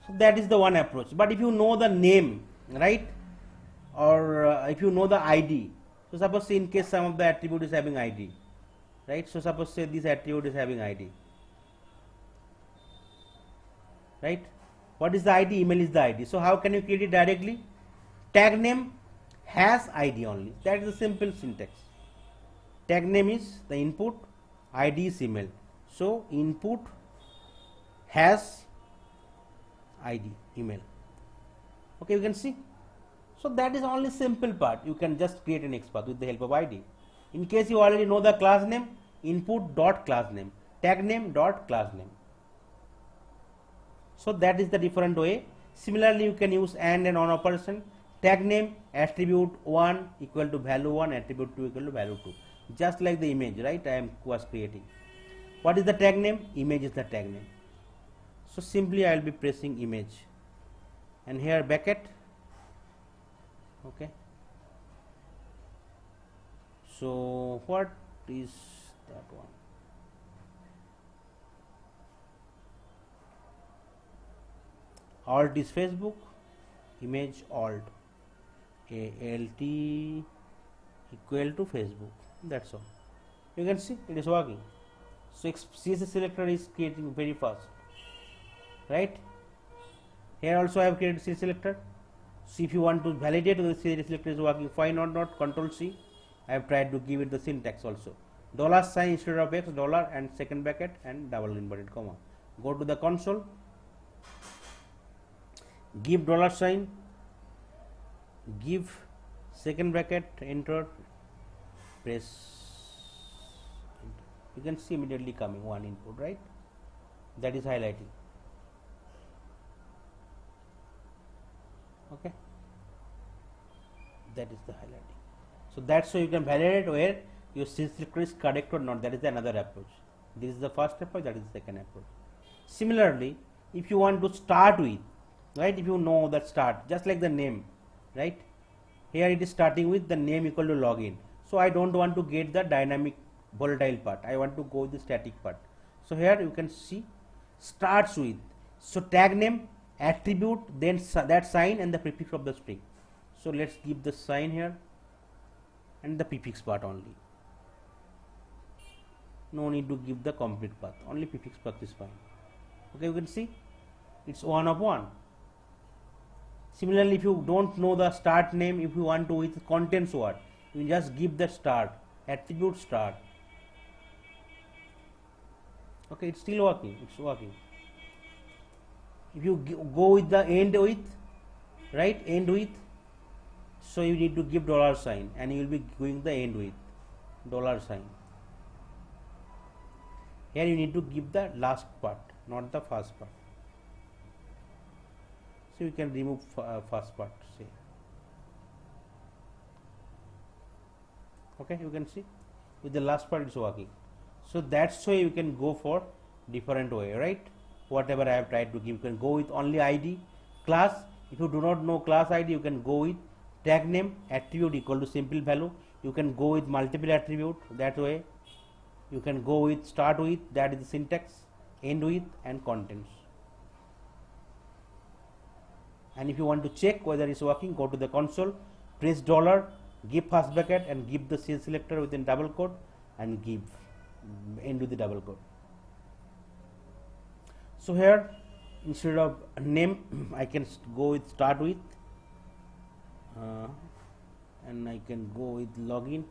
So that is the one approach. But if you know the name, right, or if you know the ID, so suppose say in case some of the attribute is having ID, right? So suppose say this attribute is having ID, right? What is the ID? Email is the ID. So how can you create it directly? Tag name has ID only. That is the simple syntax. Tag name is the input, ID is email. So input has ID email. Okay, you can see. So that is only simple part. You can just create an XPath with the help of ID. In case you already know the class name, input dot class name, tag name dot class name. So that is the different way. Similarly, you can use and on operation. Tag name attribute 1 equal to value 1, attribute 2 equal to value 2. Just like the image, right? I was creating. What is the tag name? Image is the tag name. So simply I will be pressing image, and here bracket. Okay. So what is that one? Alt is Facebook, image alt, alt equal to Facebook. That's all. You can see it is working. So CSS selector is creating very fast, right? Here also I have created CSS selector. So if you want to validate whether CSS selector is working fine or not, Control C. I have tried to give it the syntax also. Dollar sign instead of x, dollar and second bracket and double inverted comma. Go to the console. Give dollar sign, give second bracket, enter, press You can see immediately coming one input, right? That is highlighting. Okay, that is the highlighting. So that's how you can validate where your selector is correct or not. That is another approach. This is the first approach, that is the second approach. Similarly, if you want to start with, right, if you know that start, just like the name, right, here it is starting with the name equal to login. So I don't want to get the dynamic volatile part, I want to go with the static part. So here you can see starts with, so tag name, attribute, then that sign and the prefix of the string. So let's give the sign here and the prefix part only. No need to give the complete path, only prefix path is fine. Okay, you can see it's one of one. Similarly, if you don't know the start name, if you want to with contents word, you just give the start, attribute start. Okay, it's still working, it's working. If you go with the end with, right, end with, so you need to give dollar sign and you will be going the end with dollar sign. Here you need to give the last part, not the first part. So you can remove first part, say. Okay, you can see with the last part it's working. So that's why you can go for different way, right? Whatever I have tried to give, you can go with only ID, class. If you do not know class ID, you can go with tag name, attribute equal to simple value. You can go with multiple attribute, that way. You can go with start with, that is the syntax, end with and contents. And if you want to check whether it's working, go to the console, press dollar, give first bracket and give the cell selector within double quote and give end with the double quote. So here instead of name I can go with start with and I can go with login.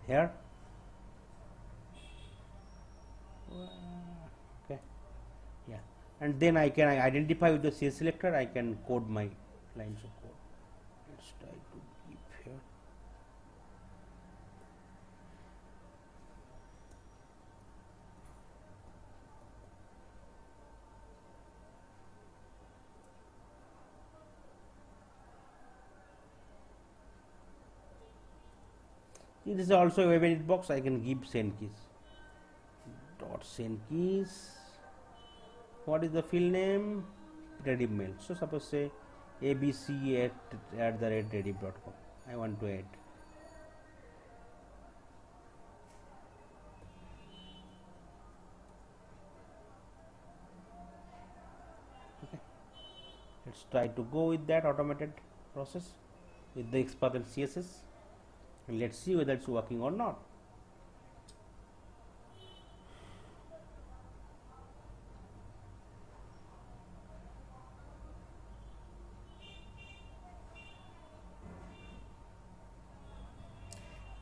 Here okay, yeah, and then I can identify with the cell selector, I can code my lines of code. Let's try to keep here. This is also a web edit box, I can give send keys. Dot send keys. What is the field name? Rediff mail. So suppose say abc@rediff.com. I want to add. Okay. Let's try to go with that automated process with the XPath and CSS. And let's see whether it's working or not.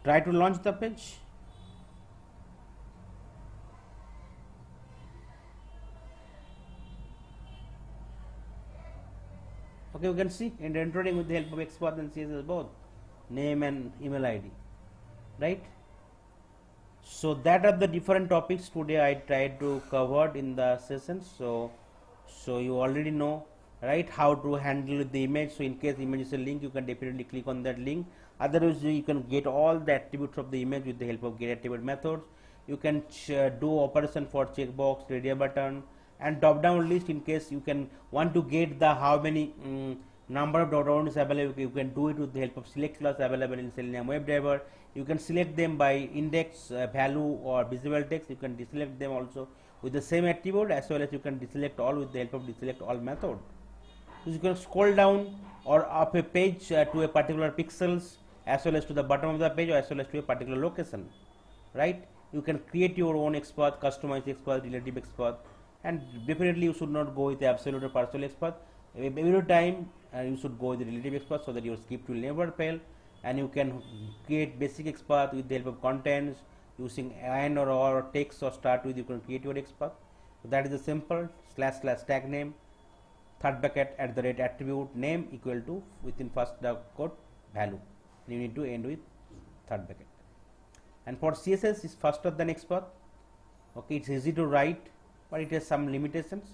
Try to launch the page. Okay, you can see and entering with the help of XPath and CSS both name and email ID, right? So that are the different topics today I tried to cover in the sessions. So you already know, right, how to handle the image. So in case image is a link, you can definitely click on that link. Otherwise you can get all the attributes of the image with the help of get attribute methods. You can do operation for checkbox, radio button and drop down list in case you can want to get the how many number of drop downs available. You can do it with the help of select class available in Selenium WebDriver. You can select them by index, value or visible text. You can deselect them also with the same attribute, as well as you can deselect all with the help of deselect all method. So you can scroll down or up a page to a particular pixels, as well as to the bottom of the page, or as well as to a particular location, right? You can create your own XPath, customize XPath, relative XPath, and definitely you should not go with the absolute or partial XPath. Every time you should go with the relative XPath so that your script will never fail, and you can create basic XPath with the help of contents using and or text or start with. You can create your XPath. So that is the simple / tag name, third bracket @ attribute name equal to within first quote value. You need to end with third bracket. And for CSS is faster than XPath. Okay, it's easy to write, but it has some limitations.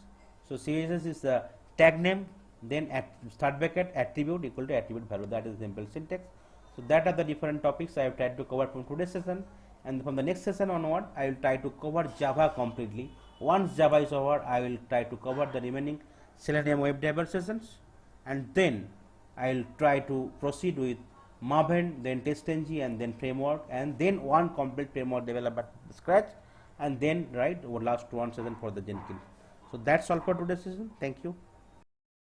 So CSS is the tag name, then at third bracket attribute equal to attribute value. That is the simple syntax. So that are the different topics I have tried to cover from today's session, and from the next session onward I will try to cover Java completely. Once Java is over, I will try to cover the remaining Selenium WebDriver sessions, and then I will try to proceed with Maven, then TestNG, and then framework, and then one complete framework developed at scratch, and then write our last one session for the Jenkins. So that's all for today's session. Thank you.